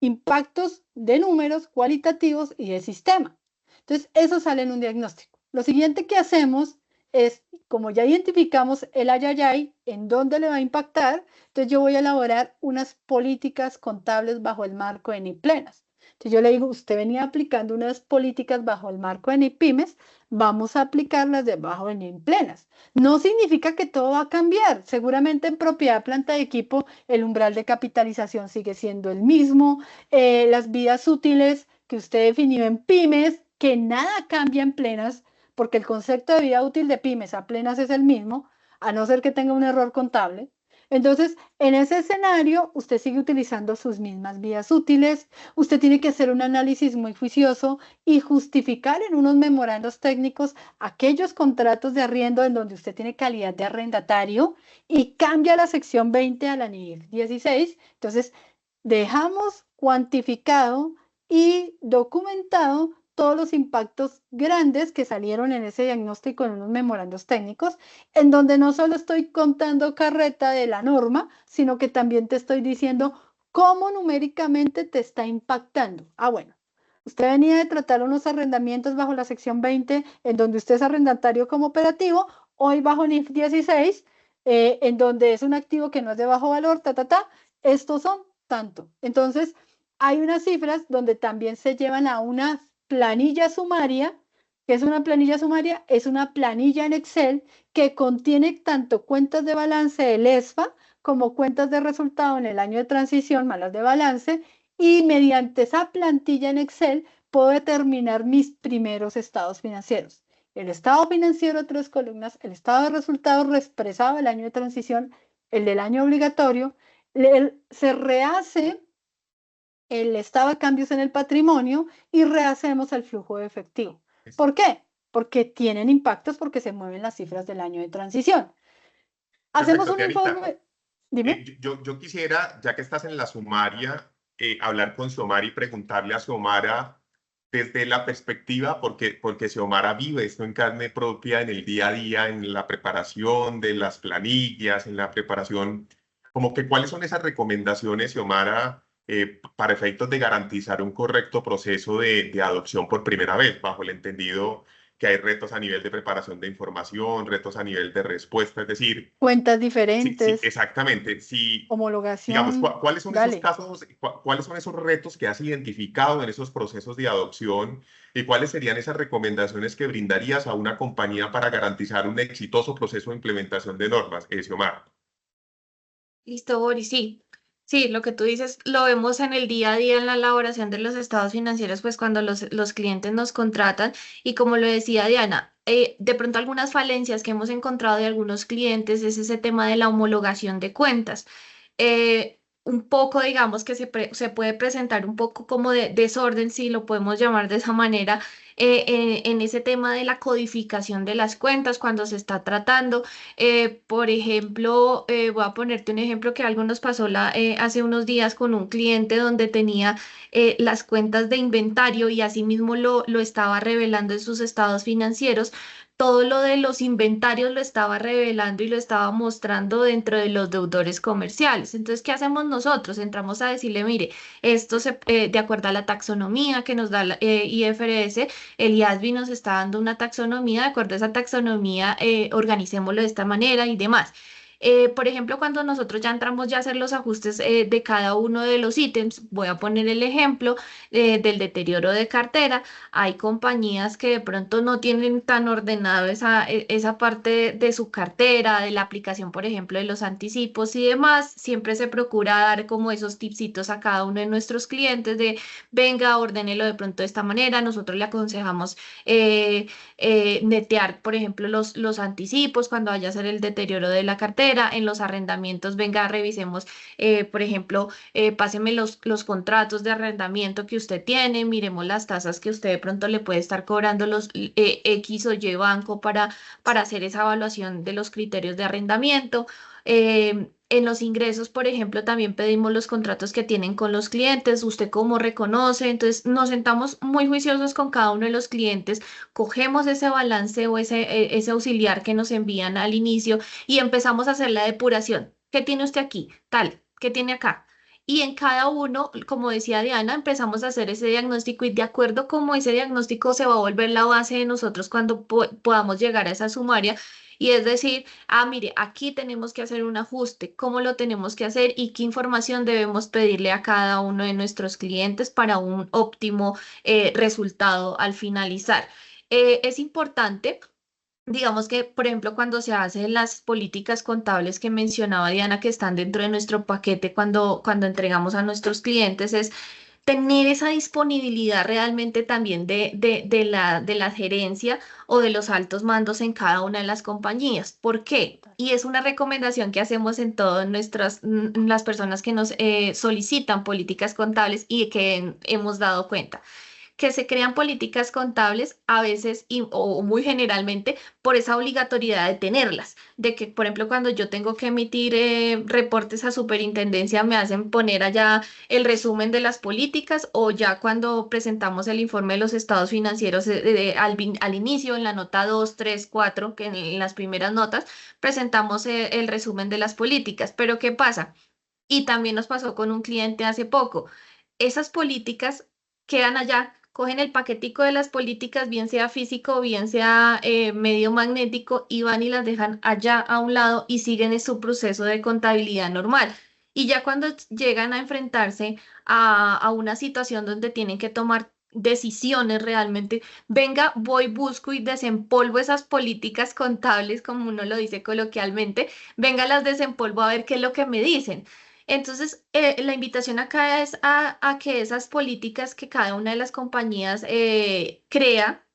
impactos de números cualitativos y de sistema. Entonces, eso sale en un diagnóstico. Lo siguiente que hacemos es, como ya identificamos el ayayay, en dónde le va a impactar, entonces yo voy a elaborar unas políticas contables bajo el marco de NIF plenas. Entonces yo le digo, usted venía aplicando unas políticas bajo el marco de NIF pymes, vamos a aplicarlas debajo de NIF plenas. No significa que todo va a cambiar. Seguramente en propiedad, planta y equipo, el umbral de capitalización sigue siendo el mismo, las vidas útiles que usted definió en pymes, que nada cambia en plenas, porque el concepto de vida útil de pymes a plenas es el mismo, a no ser que tenga un error contable. Entonces, en ese escenario, usted sigue utilizando sus mismas vidas útiles, usted tiene que hacer un análisis muy juicioso y justificar en unos memorandos técnicos aquellos contratos de arriendo en donde usted tiene calidad de arrendatario y cambia la sección 20 a la NIF 16. Entonces, dejamos cuantificado y documentado todos los impactos grandes que salieron en ese diagnóstico en unos memorandos técnicos, en donde no solo estoy contando carreta de la norma, sino que también te estoy diciendo cómo numéricamente te está impactando. Bueno, usted venía de tratar unos arrendamientos bajo la sección 20, en donde usted es arrendatario como operativo, hoy bajo NIF 16, en donde es un activo que no es de bajo valor, estos son tanto. Entonces, hay unas cifras donde también se llevan a una planilla sumaria. ¿Qué es una planilla sumaria? Es una planilla en Excel que contiene tanto cuentas de balance del ESFA como cuentas de resultado en el año de transición más las de balance, y mediante esa plantilla en Excel puedo determinar mis primeros estados financieros. El estado financiero, 3 columnas, el estado de resultados expresado el año de transición, el del año obligatorio, se rehace el estado de cambios en el patrimonio y rehacemos el flujo de efectivo. ¿Por qué? Porque tienen impactos, porque se mueven las cifras del año de transición. Hacemos un informe. Dime. Yo quisiera, ya que estás en la sumaria, hablar con Xiomara y preguntarle a Xiomara desde la perspectiva, porque Xiomara vive esto en carne propia en el día a día, en la preparación de las planillas, en la preparación, como que cuáles son esas recomendaciones, Xiomara, para efectos de garantizar un correcto proceso de adopción por primera vez, bajo el entendido que hay retos a nivel de preparación de información, retos a nivel de respuesta, es decir, cuentas sí, diferentes, exactamente. Si, digamos, homologación. ¿cuáles son esos casos, cuáles son esos retos que has identificado en esos procesos de adopción y cuáles serían esas recomendaciones que brindarías a una compañía para garantizar un exitoso proceso de implementación de normas, Xiomara? Listo, Boris, sí. Sí, lo que tú dices lo vemos en el día a día en la elaboración de los estados financieros, pues cuando los clientes nos contratan y como lo decía Diana, de pronto algunas falencias que hemos encontrado de algunos clientes es ese tema de la homologación de cuentas. Un poco, digamos que se puede presentar un poco como de desorden, si lo podemos llamar de esa manera, en ese tema de la codificación de las cuentas cuando se está tratando. Por ejemplo, voy a ponerte un ejemplo que algo nos pasó hace unos días con un cliente donde tenía las cuentas de inventario y asimismo lo estaba revelando en sus estados financieros. Todo lo de los inventarios lo estaba revelando y lo estaba mostrando dentro de los deudores comerciales. Entonces, ¿qué hacemos nosotros? Entramos a decirle, mire, de acuerdo a la taxonomía que nos da la IFRS, el IASB nos está dando una taxonomía, de acuerdo a esa taxonomía, organicémoslo de esta manera y demás. Por ejemplo, cuando nosotros ya entramos ya a hacer los ajustes de cada uno de los ítems, voy a poner el ejemplo del deterioro de cartera. Hay compañías que de pronto no tienen tan ordenado esa parte de su cartera, de la aplicación, por ejemplo, de los anticipos y demás. Siempre se procura dar como esos tipsitos a cada uno de nuestros clientes de, venga, ordénelo de pronto de esta manera. Nosotros le aconsejamos netear, por ejemplo, los anticipos cuando vaya a ser el deterioro de la cartera. En los arrendamientos, venga, revisemos, por ejemplo, páseme los contratos de arrendamiento que usted tiene, miremos las tasas que usted de pronto le puede estar cobrando los X o Y banco para hacer esa evaluación de los criterios de arrendamiento. En los ingresos, por ejemplo, también pedimos los contratos que tienen con los clientes, usted cómo reconoce. Entonces, nos sentamos muy juiciosos con cada uno de los clientes, cogemos ese balance o ese auxiliar que nos envían al inicio y empezamos a hacer la depuración. ¿Qué tiene usted aquí? Tal, ¿qué tiene acá? Y en cada uno, como decía Diana, empezamos a hacer ese diagnóstico y de acuerdo como ese diagnóstico se va a volver la base de nosotros cuando podamos llegar a esa sumaria. Y es decir, mire, aquí tenemos que hacer un ajuste, cómo lo tenemos que hacer y qué información debemos pedirle a cada uno de nuestros clientes para un óptimo resultado al finalizar. Es importante. Digamos que, por ejemplo, cuando se hacen las políticas contables que mencionaba Diana, que están dentro de nuestro paquete cuando entregamos a nuestros clientes, es tener esa disponibilidad realmente también de la gerencia o de los altos mandos en cada una de las compañías. ¿Por qué? Y es una recomendación que hacemos en todas las personas que nos solicitan políticas contables y que hemos dado cuenta que se crean políticas contables a veces o muy generalmente por esa obligatoriedad de tenerlas, de que, por ejemplo, cuando yo tengo que emitir reportes a superintendencia, me hacen poner allá el resumen de las políticas o ya cuando presentamos el informe de los estados financieros al inicio, en la nota 2 3 4 que en las primeras notas, presentamos el resumen de las políticas. Pero ¿qué pasa? Y también nos pasó con un cliente hace poco. Esas políticas quedan allá, cogen el paquetico de las políticas, bien sea físico, bien sea medio magnético, y van y las dejan allá a un lado y siguen en su proceso de contabilidad normal. Y ya cuando llegan a enfrentarse a una situación donde tienen que tomar decisiones realmente, venga, voy, busco y desempolvo esas políticas contables, como uno lo dice coloquialmente, venga, las desempolvo a ver qué es lo que me dicen. Entonces, la invitación acá es a que esas políticas que cada una de las compañías crea,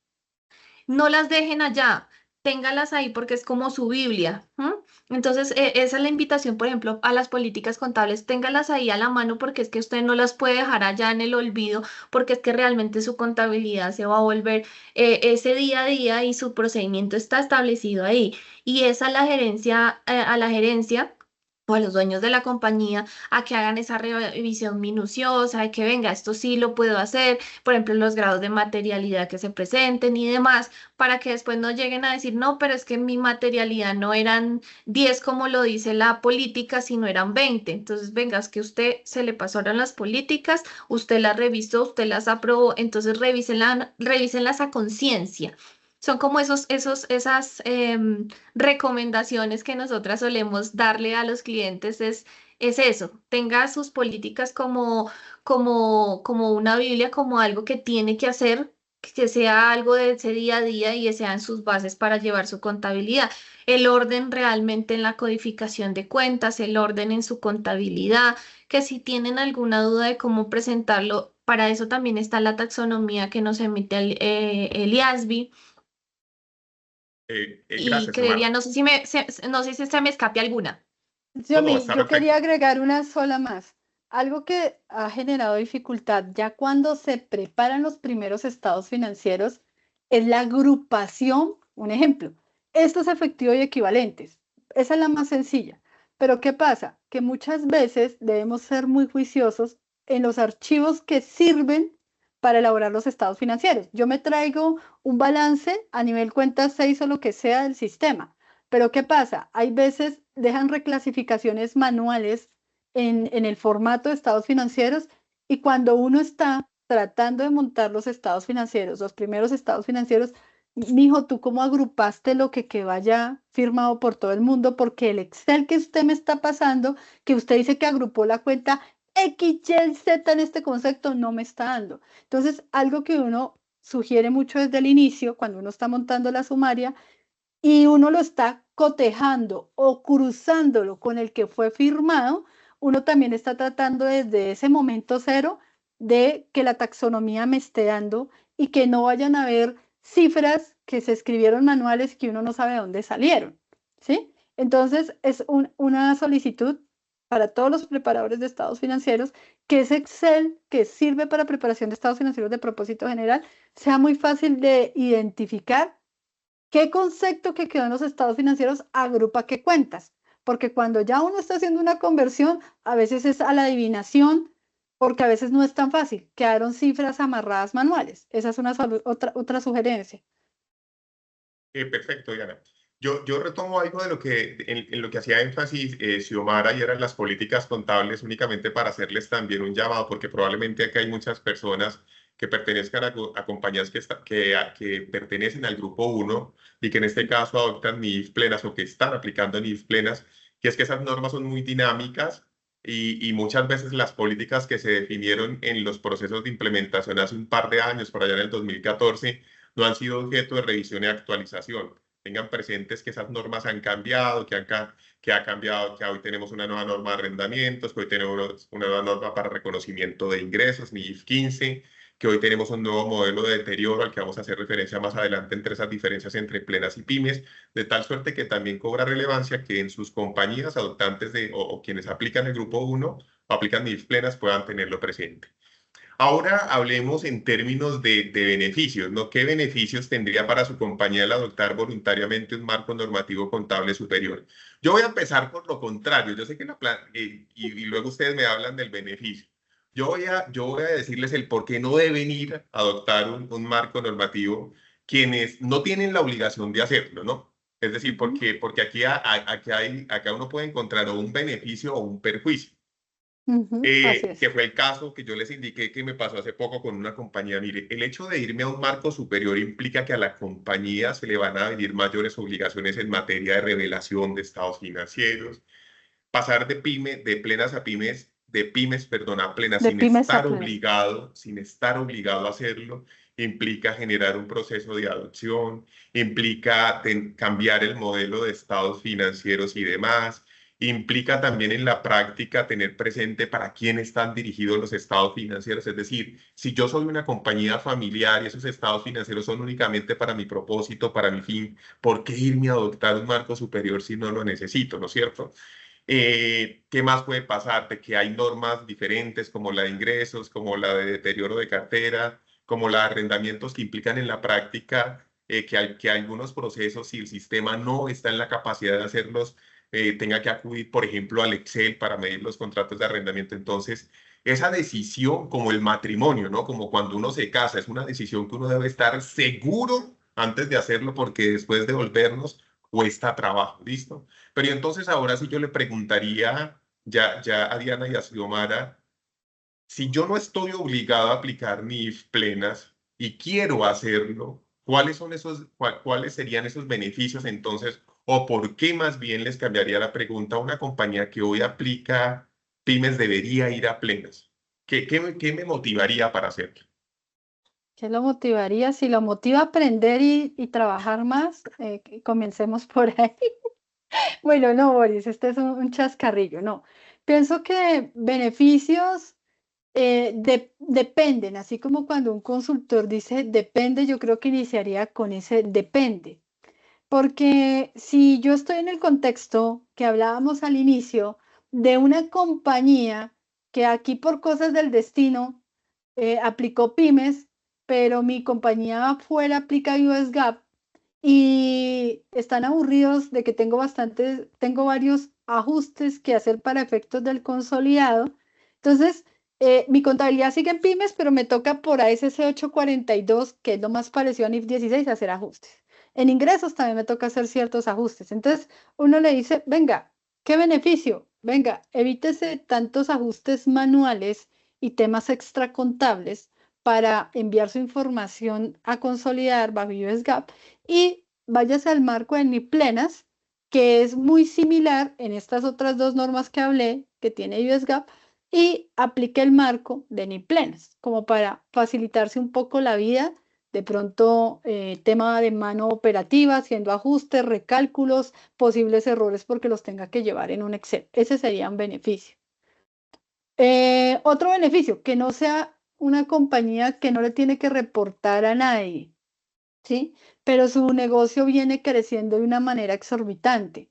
no las dejen allá, téngalas ahí porque es como su Biblia. ¿M? Entonces, esa es la invitación, por ejemplo, a las políticas contables, téngalas ahí a la mano porque es que usted no las puede dejar allá en el olvido, porque es que realmente su contabilidad se va a volver ese día a día y su procedimiento está establecido ahí. Y es a la gerencia o a los dueños de la compañía a que hagan esa revisión minuciosa, de que venga, esto sí lo puedo hacer, por ejemplo, los grados de materialidad que se presenten y demás, para que después no lleguen a decir, no, pero es que mi materialidad no eran 10 como lo dice la política, sino eran 20. Entonces, venga, es que usted se le pasaron las políticas, usted las revisó, usted las aprobó, entonces revísenlas a conciencia. Son como esas recomendaciones que nosotras solemos darle a los clientes, es eso, tenga sus políticas como una Biblia, como algo que tiene que hacer que sea algo de ese día a día y que sean sus bases para llevar su contabilidad. El orden realmente en la codificación de cuentas, el orden en su contabilidad, que si tienen alguna duda de cómo presentarlo, para eso también está la taxonomía que nos emite el IASB. Y Gracias, creería, Xiomara. no sé si no sé si se me escape alguna. No, Yomi, está yo quería perfecto. agregar una sola más. Algo que ha generado dificultad ya cuando se preparan los primeros estados financieros es la agrupación. Un ejemplo, estos efectivos y equivalentes. Esa es la más sencilla. Pero ¿qué pasa? Que muchas veces debemos ser muy juiciosos en los archivos que sirven para elaborar los estados financieros. Yo me traigo un balance a nivel cuenta 6 o lo que sea del sistema. Pero ¿qué pasa? Hay veces dejan reclasificaciones manuales en el formato de estados financieros y cuando uno está tratando de montar los estados financieros, los primeros estados financieros, mijo, ¿tú cómo agrupaste lo que quedó allá firmado por todo el mundo? Porque el Excel que usted me está pasando, que usted dice que agrupó la cuenta X, Y, Z en este concepto, no me está dando. Entonces, algo que uno sugiere mucho desde el inicio, cuando uno está montando la sumaria, y uno lo está cotejando o cruzándolo con el que fue firmado, uno también está tratando desde ese momento cero de que la taxonomía me esté dando y que no vayan a haber cifras que se escribieron manuales que uno no sabe de dónde salieron, ¿sí? Entonces, es una solicitud para todos los preparadores de estados financieros que ese Excel que sirve para preparación de estados financieros de propósito general sea muy fácil de identificar. ¿Qué concepto que quedó en los estados financieros agrupa qué cuentas? Porque cuando ya uno está haciendo una conversión, a veces es a la adivinación, porque a veces no es tan fácil. Quedaron cifras amarradas manuales. Esa es otra sugerencia. Perfecto, Diana. Yo retomo algo de lo que, en lo que hacía énfasis Xiomara y eran las políticas contables únicamente para hacerles también un llamado, porque probablemente acá hay muchas personas que pertenezcan a compañías que pertenecen al grupo uno y que en este caso adoptan NIF plenas o que están aplicando NIF plenas, que es que esas normas son muy dinámicas y muchas veces las políticas que se definieron en los procesos de implementación hace un par de años, por allá en el 2014, no han sido objeto de revisión y actualización. Tengan presentes que esas normas han cambiado, que ha cambiado, que hoy tenemos una nueva norma de arrendamientos, que hoy tenemos una nueva norma para reconocimiento de ingresos, NIF 15, que hoy tenemos un nuevo modelo de deterioro al que vamos a hacer referencia más adelante entre esas diferencias entre plenas y pymes, de tal suerte que también cobra relevancia que en sus compañías adoptantes o quienes aplican el grupo 1 o aplican NIF plenas puedan tenerlo presente. Ahora hablemos en términos de beneficios, ¿no? ¿Qué beneficios tendría para su compañía el adoptar voluntariamente un marco normativo contable superior? Yo voy a empezar por lo contrario. Yo sé que y luego ustedes me hablan del beneficio. Yo voy a decirles el por qué no deben ir a adoptar un marco normativo quienes no tienen la obligación de hacerlo, ¿no? Es decir, porque acá uno puede encontrar o un beneficio o un perjuicio. Así Que es. fue el caso que yo les indiqué que me pasó hace poco con una compañía. Mire, el hecho de irme a un marco superior implica que a la compañía se le van a venir mayores obligaciones en materia de revelación de estados financieros, pasar de plenas a pymes, de pymes, perdón, a plenas De pymes a plenas. sin estar obligado a hacerlo, implica generar un proceso de adopción, implica cambiar el modelo de estados financieros y demás. Implica también en la práctica tener presente para quién están dirigidos los estados financieros. Es decir, si yo soy una compañía familiar y esos estados financieros son únicamente para mi propósito, para mi fin, ¿por qué irme a adoptar un marco superior si no lo necesito, ¿no es cierto? ¿Qué más puede pasar? De que hay normas diferentes como la de ingresos, como la de deterioro de cartera, como la de arrendamientos que implican en la práctica que algunos procesos, si el sistema no está en la capacidad de hacerlos, tenga que acudir, por ejemplo, al Excel para medir los contratos de arrendamiento. Entonces, esa decisión, como el matrimonio, ¿no? Como cuando uno se casa, es una decisión que uno debe estar seguro antes de hacerlo porque después de volvernos cuesta trabajo, ¿listo? Pero entonces ahora sí yo le preguntaría ya a Diana y a Xiomara, si yo no estoy obligado a aplicar NIF plenas y quiero hacerlo, ¿cuáles serían esos beneficios entonces? ¿O por qué más bien les cambiaría la pregunta a una compañía que hoy aplica pymes debería ir a plenas? ¿Qué me motivaría para hacerlo? ¿Qué lo motivaría? Si lo motiva a aprender y trabajar más, comencemos por ahí. Bueno, no, Boris, este es un chascarrillo, no. Pienso que beneficios dependen, así como cuando un consultor dice depende, yo creo que iniciaría con ese depende. Porque si yo estoy en el contexto que hablábamos al inicio de una compañía que aquí por cosas del destino aplicó pymes, pero mi compañía afuera aplica US GAAP y están aburridos de que tengo varios ajustes que hacer para efectos del consolidado. Entonces, mi contabilidad sigue en pymes, pero me toca por ASC 842, que es lo más parecido a NIF 16, hacer ajustes. En ingresos también me toca hacer ciertos ajustes. Entonces, uno le dice, venga, ¿qué beneficio? Venga, evítese tantos ajustes manuales y temas extracontables para enviar su información a consolidar bajo US GAAP y váyase al marco de NIF plenas, que es muy similar en estas otras dos normas que hablé, que tiene US GAAP, y aplique el marco de NIF plenas, como para facilitarse un poco la vida. De pronto, tema de mano operativa, haciendo ajustes, recálculos, posibles errores porque los tenga que llevar en un Excel. Ese sería un beneficio. Otro beneficio, que no sea una compañía que no le tiene que reportar a nadie, ¿sí? Pero su negocio viene creciendo de una manera exorbitante.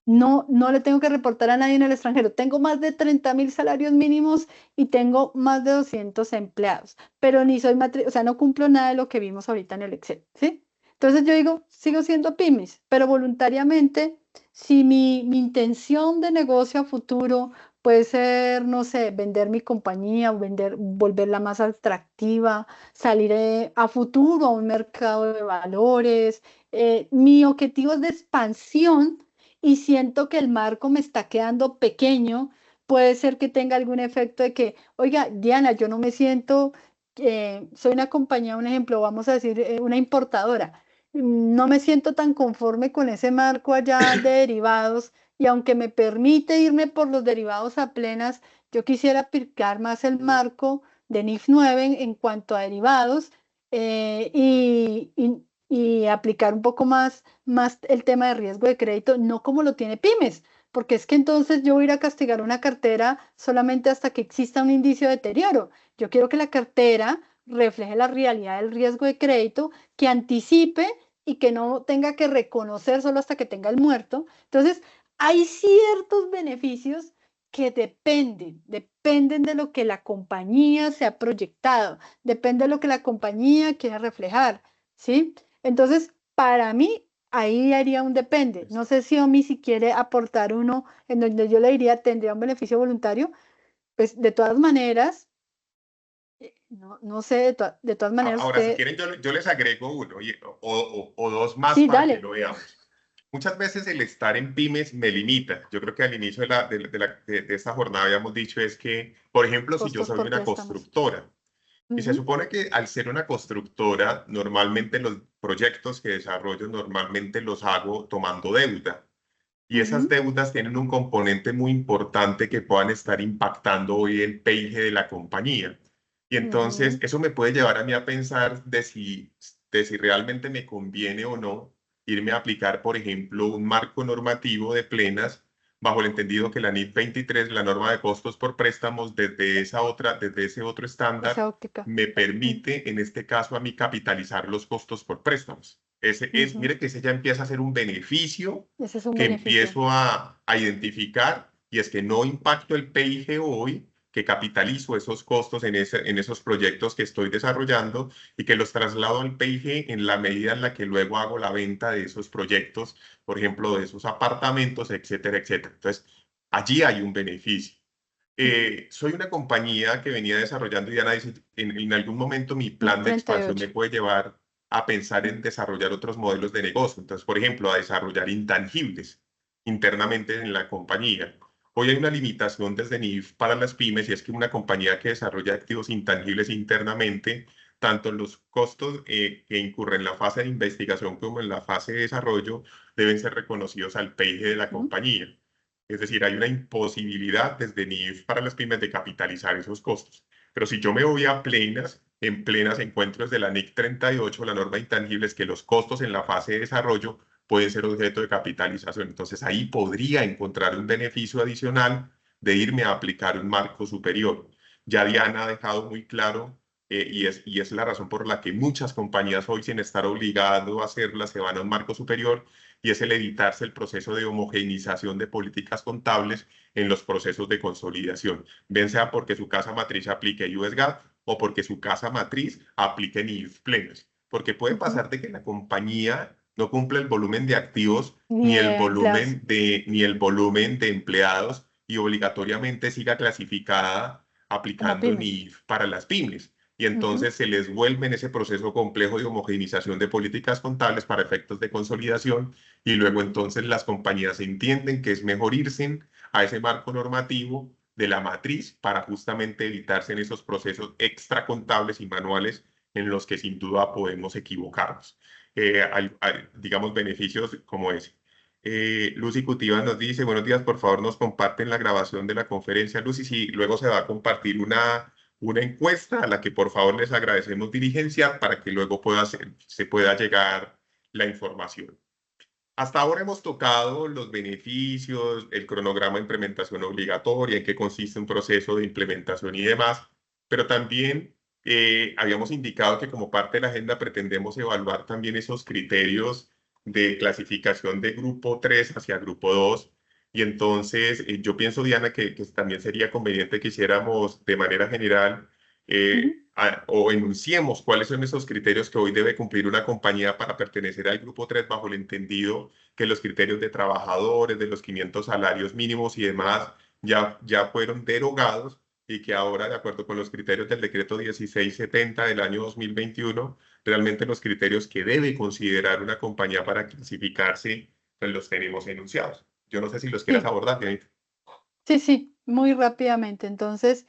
No le tengo que reportar a nadie en el extranjero. Tengo más de 30.000 salarios mínimos y tengo más de 200 empleados, pero ni soy o sea, no cumplo nada de lo que vimos ahorita en el Excel, ¿sí? Entonces yo digo, sigo siendo pymes, pero voluntariamente, si mi intención de negocio a futuro puede ser, no sé, vender mi compañía o volverla más atractiva, salir a futuro a un mercado de valores. Mi objetivo es de expansión y siento que el marco me está quedando pequeño. Puede ser que tenga algún efecto de que, oiga, Diana, yo no me siento, soy una compañía, un ejemplo, vamos a decir, una importadora. No me siento tan conforme con ese marco allá de derivados y aunque me permite irme por los derivados a plenas, yo quisiera aplicar más el marco de NIF 9 en cuanto a derivados y aplicar un poco más el tema de riesgo de crédito, no como lo tiene pymes, porque es que entonces yo voy a ir a castigar una cartera solamente hasta que exista un indicio de deterioro. Yo quiero que la cartera refleje la realidad del riesgo de crédito, que anticipe y que no tenga que reconocer solo hasta que tenga el muerto. Entonces, hay ciertos beneficios que dependen de lo que la compañía se ha proyectado, depende de lo que la compañía quiera reflejar, ¿sí? Entonces, para mí, ahí haría un depende. No sé si Omi si quiere aportar uno en donde yo le diría tendría un beneficio voluntario, pues de todas maneras, no sé, de todas maneras Ahora, si usted... quieren, yo les agrego uno o dos más Sí, para que dale. lo veamos. Muchas veces el estar en pymes me limita. Yo creo que al inicio de esta jornada habíamos dicho es que, por ejemplo, si yo Costos soy por una préstamos. constructora, y se Ujú. supone que al ser una constructora, normalmente los proyectos que desarrollo normalmente los hago tomando deuda. Y esas Ujú. deudas tienen un componente muy importante que puedan estar impactando hoy el PIG de la compañía. Y entonces Ujú. eso me puede llevar a mí a pensar de si realmente me conviene o no irme a aplicar, por ejemplo, un marco normativo de plenas bajo el entendido que la NIF 23, la norma de costos por préstamos, desde ese otro Esa estándar, óptica. me permite, en este caso, a mí capitalizar los costos por préstamos. Ujú. Mire que ese ya empieza a ser un beneficio Ese es un que beneficio. empiezo a identificar, y es que no impacto el PIG hoy, que capitalizo esos costos en esos proyectos que estoy desarrollando y que los traslado al PIG en la medida en la que luego hago la venta de esos proyectos, por ejemplo, de esos apartamentos, etcétera, etcétera. Entonces, allí hay un beneficio. Soy una compañía que venía desarrollando, y Diana dice, en algún momento mi NIF plan de expansión 38. me puede llevar a pensar en desarrollar otros modelos de negocio. Entonces, por ejemplo, a desarrollar intangibles internamente en la compañía. Hoy hay una limitación desde NIF para las pymes y es que una compañía que desarrolla activos intangibles internamente, tanto los costos que incurren en la fase de investigación como en la fase de desarrollo deben ser reconocidos al PIG de la Ujú. compañía. Es decir, hay una imposibilidad desde NIF para las pymes de capitalizar esos costos. Pero si yo me voy a plenas, en plenas encuentros de la NIC 38, la norma de intangibles, que los costos en la fase de desarrollo pueden ser objeto de capitalización. Entonces ahí podría encontrar un beneficio adicional de irme a aplicar un marco superior. Ya Diana ha dejado muy claro, y es la razón por la que muchas compañías hoy, sin estar obligado a hacerlas, se van a un marco superior, y es el evitarse el proceso de homogeneización de políticas contables en los procesos de consolidación, bien sea porque su casa matriz aplique US GAAP o porque su casa matriz aplique NIF plenas, porque puede pasar de que la compañía no cumple el volumen de activos Ni de empleados. ni el volumen de empleados, y obligatoriamente siga clasificada Como aplicando pymes. NIF para las pymes. Y Ujú. entonces se les vuelve en ese proceso complejo de homogeneización de políticas contables para efectos de consolidación, y luego entonces las compañías entienden que es mejor irse a ese marco normativo de la matriz para justamente evitarse en esos procesos extracontables y manuales en los que sin duda podemos equivocarnos. Digamos, beneficios como ese. Lucy Cutiva nos dice, buenos días, por favor nos comparten la grabación de la conferencia. Lucy, sí, luego se va a compartir una encuesta a la que por favor les agradecemos diligenciar para que luego se pueda llegar la información. Hasta ahora hemos tocado los beneficios, el cronograma de implementación obligatoria, en qué consiste un proceso de implementación y demás, pero también habíamos indicado que como parte de la agenda pretendemos evaluar también esos criterios de clasificación de grupo 3 hacia grupo 2. Y entonces yo pienso, Diana, que también sería conveniente que hiciéramos de manera general, o enunciemos cuáles son esos criterios que hoy debe cumplir una compañía para pertenecer al grupo 3, bajo el entendido que los criterios de trabajadores, de los 500 salarios mínimos y demás ya fueron derogados, y que ahora, de acuerdo con los criterios del decreto 1670 del año 2021, realmente los criterios que debe considerar una compañía para clasificarse, pues los tenemos enunciados. Yo no sé si los quieras Sí, abordar, Dianita. sí, muy rápidamente. Entonces,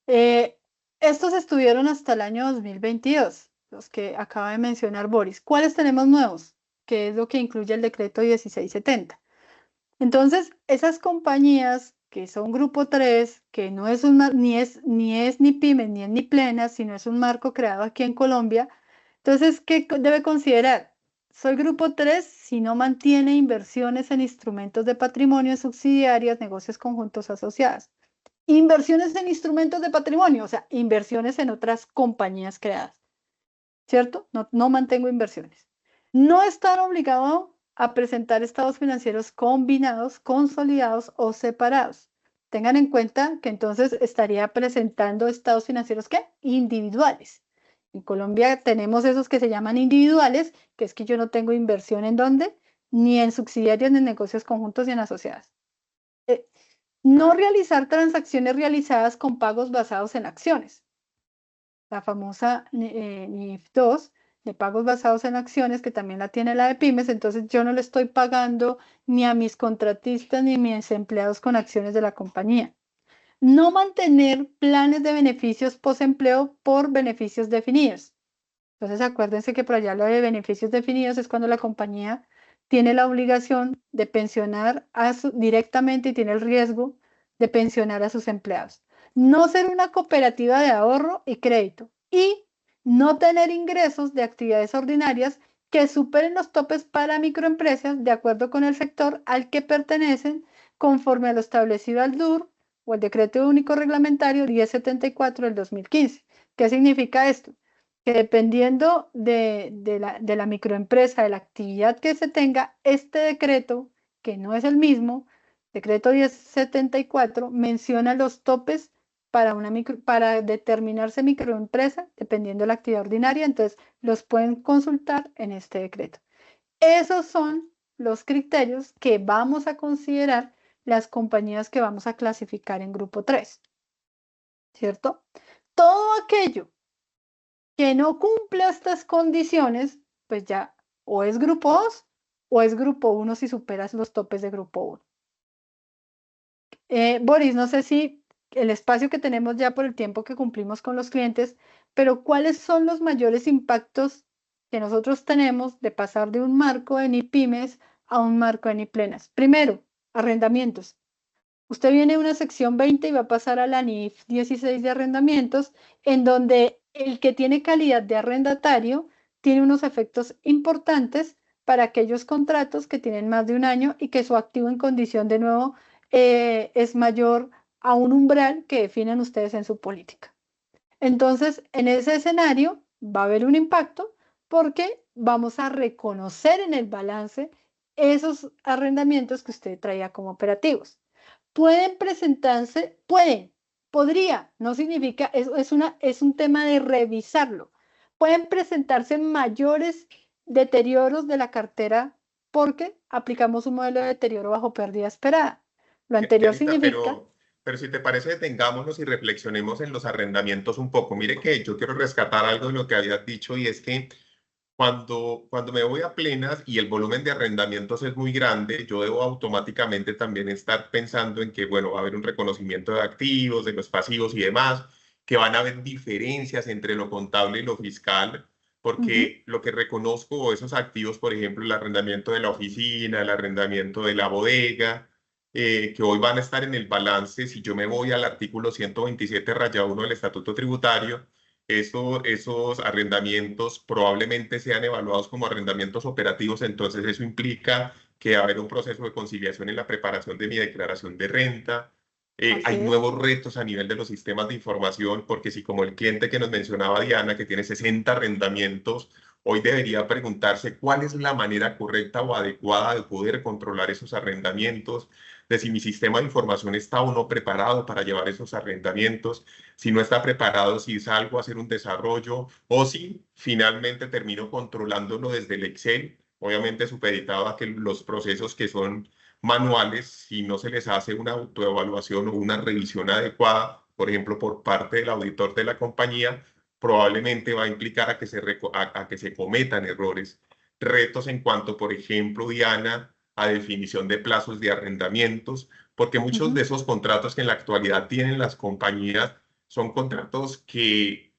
estos estuvieron hasta el año 2022, los que acaba de mencionar Boris. ¿Cuáles tenemos nuevos? Que es lo que incluye el decreto 1670. Entonces, esas compañías que son grupo 3, que no es ni pymes, ni es ni plenas, sino es un marco creado aquí en Colombia. Entonces, ¿qué debe considerar? Soy grupo 3 si no mantiene inversiones en instrumentos de patrimonio subsidiarias, negocios conjuntos asociados. Inversiones en instrumentos de patrimonio, o sea, inversiones en otras compañías creadas, ¿cierto? No mantengo inversiones. No estar obligado a presentar estados financieros combinados, consolidados o separados. Tengan en cuenta que entonces estaría presentando estados financieros, ¿qué? Individuales. En Colombia tenemos esos que se llaman individuales, que es que yo no tengo inversión en dónde, ni en subsidiarias, ni en negocios conjuntos, ni en asociadas. No realizar transacciones realizadas con pagos basados en acciones. La famosa NIF 2, de pagos basados en acciones, que también la tiene la de pymes. Entonces yo no le estoy pagando ni a mis contratistas ni a mis empleados con acciones de la compañía. No mantener planes de beneficios postempleo por beneficios definidos. Entonces acuérdense que por allá lo de beneficios definidos es cuando la compañía tiene la obligación de pensionar directamente y tiene el riesgo de pensionar a sus empleados. No ser una cooperativa de ahorro y crédito y no tener ingresos de actividades ordinarias que superen los topes para microempresas de acuerdo con el sector al que pertenecen, conforme a lo establecido al DUR o el Decreto Único Reglamentario 1074 del 2015. ¿Qué significa esto? Que dependiendo de la microempresa, de la actividad que se tenga, este decreto, que no es el mismo, decreto 1074, menciona los topes para determinarse microempresa, dependiendo de la actividad ordinaria. Entonces los pueden consultar en este decreto. Esos son los criterios que vamos a considerar las compañías que vamos a clasificar en grupo 3, ¿cierto? Todo aquello que no cumple estas condiciones, pues ya o es grupo 2 o es grupo 1 si superas los topes de grupo 1. Boris, no sé si el espacio que tenemos ya por el tiempo que cumplimos con los clientes, pero ¿cuáles son los mayores impactos que nosotros tenemos de pasar de un marco de NIPymes a un marco de NIPlenas? Primero, arrendamientos. Usted viene a una sección 20 y va a pasar a la NIF 16 de arrendamientos, en donde el que tiene calidad de arrendatario tiene unos efectos importantes para aquellos contratos que tienen más de un año y que su activo en condición de nuevo es mayor a un umbral que definen ustedes en su política. Entonces, en ese escenario va a haber un impacto porque vamos a reconocer en el balance esos arrendamientos que usted traía como operativos. Pueden presentarse, podría, no significa, es un tema de revisarlo. Pueden presentarse mayores deterioros de la cartera porque aplicamos un modelo de deterioro bajo pérdida esperada. Lo anterior Dianita, significa, pero si te parece, detengámonos y reflexionemos en los arrendamientos un poco. Mire que yo quiero rescatar algo de lo que habías dicho y es que cuando me voy a plenas y el volumen de arrendamientos es muy grande, yo debo automáticamente también estar pensando en que, bueno, va a haber un reconocimiento de activos, de los pasivos y demás, que van a haber diferencias entre lo contable y lo fiscal, porque lo que reconozco, esos activos, por ejemplo, el arrendamiento de la oficina, el arrendamiento de la bodega, que hoy van a estar en el balance, si yo me voy al artículo 127-1 del Estatuto Tributario, esos arrendamientos probablemente sean evaluados como arrendamientos operativos, entonces eso implica que va a haber un proceso de conciliación en la preparación de mi declaración de renta. Hay así es. nuevos retos a nivel de los sistemas de información, porque si como el cliente que nos mencionaba Diana, que tiene 60 arrendamientos, hoy debería preguntarse cuál es la manera correcta o adecuada de poder controlar esos arrendamientos, de si mi sistema de información está o no preparado para llevar esos arrendamientos, si no está preparado, si salgo a hacer un desarrollo o si finalmente termino controlándolo desde el Excel, obviamente supeditado a que los procesos que son manuales, si no se les hace una autoevaluación o una revisión adecuada, por ejemplo, por parte del auditor de la compañía, probablemente va a implicar a que se cometan errores. Retos en cuanto, por ejemplo, Diana, a definición de plazos de arrendamientos, porque muchos de esos contratos que en la actualidad tienen las compañías son contratos que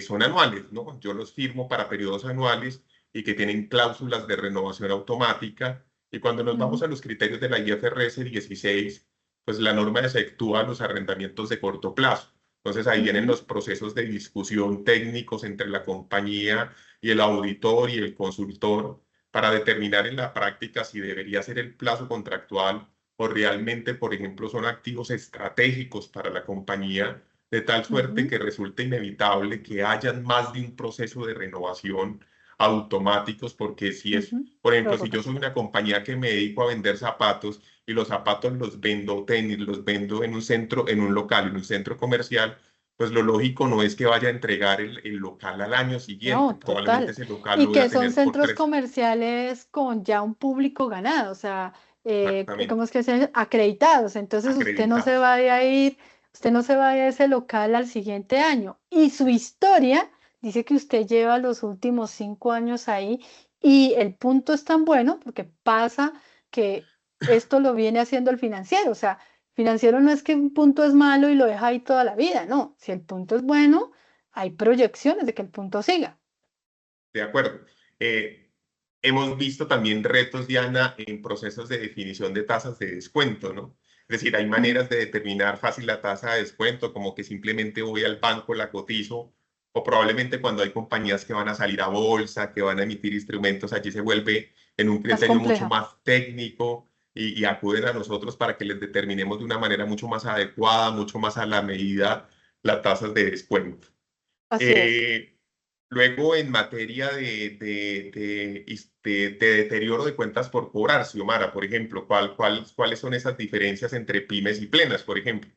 son anuales, ¿no? Yo los firmo para periodos anuales y que tienen cláusulas de renovación automática. Y cuando nos vamos a los criterios de la IFRS 16, pues la norma efectúa los arrendamientos de corto plazo. Entonces ahí vienen los procesos de discusión técnicos entre la compañía y el auditor y el consultor para determinar en la práctica si debería ser el plazo contractual o realmente, por ejemplo, son activos estratégicos para la compañía, de tal suerte que resulte inevitable que haya más de un proceso de renovación automáticos, porque si es, por ejemplo, si yo soy una compañía que me dedico a vender zapatos y los zapatos los vendo, tenis, los vendo en un centro, en un local, en un centro comercial, pues lo lógico no es que vaya a entregar el local al año siguiente. No, Probablemente total. ese local lo Y voy a que son tener por centros 3. comerciales con ya un público ganado, o sea, ¿cómo Exactamente, es que se dice? Acreditados. Entonces usted no se acreditados. va a ir, usted no se va a ir a ese local al siguiente año. Y su historia dice que usted lleva los últimos 5 años ahí y el punto es tan bueno porque pasa que esto lo viene haciendo el financiero. O sea, financiero no es que un punto es malo y lo deja ahí toda la vida, no. Si el punto es bueno, hay proyecciones de que el punto siga. De acuerdo. Eh, Hemos visto también retos, Diana, en procesos de definición de tasas de descuento, ¿no? Es decir, hay Ujú. maneras de determinar fácil la tasa de descuento, como que simplemente voy al banco, la cotizo, o probablemente cuando hay compañías que van a salir a bolsa, que van a emitir instrumentos, allí se vuelve en un Más criterio mucho compleja. más técnico y acuden a nosotros para que les determinemos de una manera mucho más adecuada, mucho más a la medida las tasas de descuento. Así es. Eh, Luego, en materia de deterioro de cuentas por cobrar, Xiomara, por ejemplo, ¿cuáles son esas diferencias entre pymes y plenas, por ejemplo?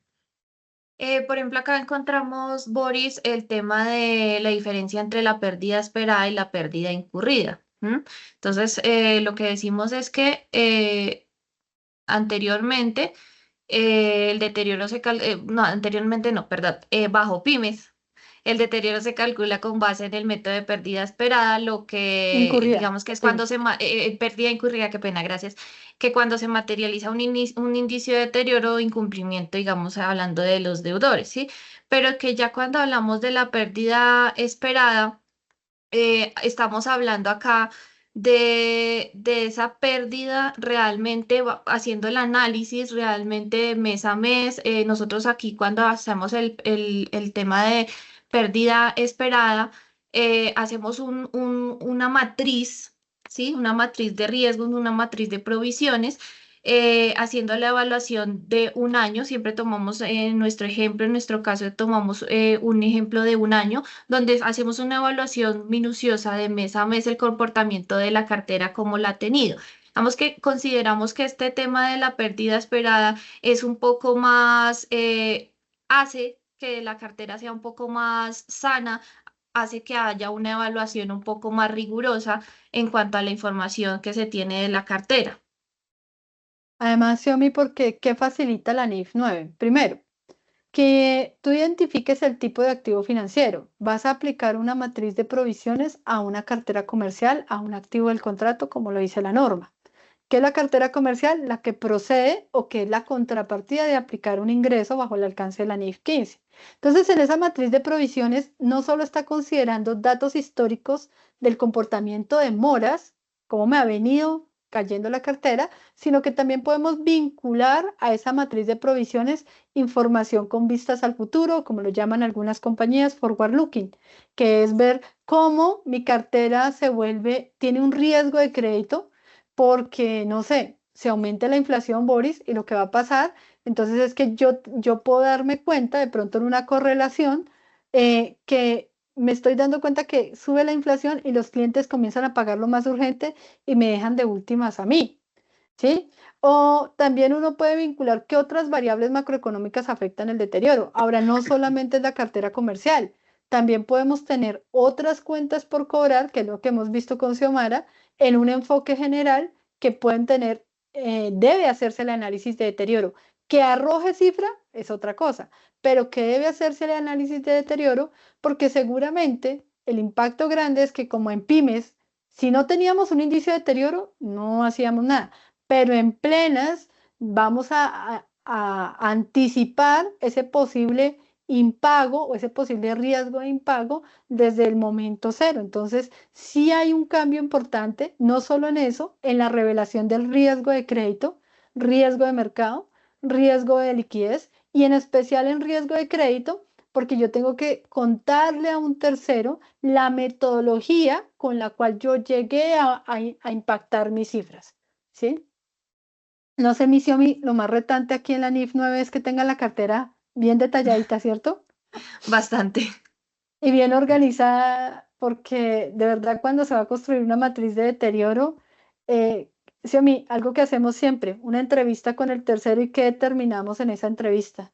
Por ejemplo, acá encontramos, Boris, el tema de la diferencia entre la pérdida esperada y la pérdida incurrida. ¿M? Entonces, lo que decimos es que anteriormente el deterioro no, anteriormente no, perdón, bajo pymes. El deterioro se calcula con base en el método de pérdida esperada, lo que Incurrida. digamos que es Sí. cuando pérdida incurrida, qué pena, gracias, que cuando se materializa un indicio de deterioro o incumplimiento, digamos, hablando de los deudores, ¿sí? Pero que ya cuando hablamos de la pérdida esperada, estamos hablando acá de esa pérdida realmente, haciendo el análisis realmente mes a mes. Nosotros aquí cuando hacemos el tema de pérdida esperada, hacemos una matriz, ¿sí? Una matriz de riesgos, una matriz de provisiones, haciendo la evaluación de un año. Siempre tomamos nuestro ejemplo, en nuestro caso tomamos un ejemplo de un año, donde hacemos una evaluación minuciosa de mes a mes el comportamiento de la cartera, como la ha tenido. Digamos que consideramos que este tema de la pérdida esperada es un poco más, hace que la cartera sea un poco más sana, hace que haya una evaluación un poco más rigurosa en cuanto a la información que se tiene de la cartera. Además, Xiaomi, porque ¿qué facilita la NIF 9? Primero, que tú identifiques el tipo de activo financiero. Vas a aplicar una matriz de provisiones a una cartera comercial, a un activo del contrato, como lo dice la norma. ¿Qué es la cartera comercial? La que procede o que es la contrapartida de aplicar un ingreso bajo el alcance de la NIF 15. Entonces, en esa matriz de provisiones no solo está considerando datos históricos del comportamiento de moras, cómo me ha venido cayendo la cartera, sino que también podemos vincular a esa matriz de provisiones información con vistas al futuro, como lo llaman algunas compañías, forward looking, que es ver cómo mi cartera tiene un riesgo de crédito porque, no sé, se aumenta la inflación, Boris, y lo que va a pasar, entonces es que yo puedo darme cuenta de pronto en una correlación que me estoy dando cuenta que sube la inflación y los clientes comienzan a pagar lo más urgente y me dejan de últimas a mí, ¿sí? O también uno puede vincular qué otras variables macroeconómicas afectan el deterioro. Ahora, no solamente es la cartera comercial, también podemos tener otras cuentas por cobrar, que es lo que hemos visto con Xiomara, en un enfoque general que pueden tener, debe hacerse el análisis de deterioro. Que arroje cifra es otra cosa, pero que debe hacerse el análisis de deterioro porque seguramente el impacto grande es que como en pymes, si no teníamos un índice de deterioro, no hacíamos nada, pero en plenas vamos a anticipar ese posible impago o ese posible riesgo de impago desde el momento cero. Entonces, sí hay un cambio importante, no solo en eso, en la revelación del riesgo de crédito, riesgo de mercado, riesgo de liquidez y en especial en riesgo de crédito, porque yo tengo que contarle a un tercero la metodología con la cual yo llegué a impactar mis cifras, ¿sí? No sé, mi Xiaomi, lo más retante aquí en la NIF 9 es que tenga la cartera bien detalladita, ¿cierto? Bastante. Y bien organizada, porque de verdad cuando se va a construir una matriz de deterioro, Xiaomi, algo que hacemos siempre, una entrevista con el tercero y qué determinamos en esa entrevista.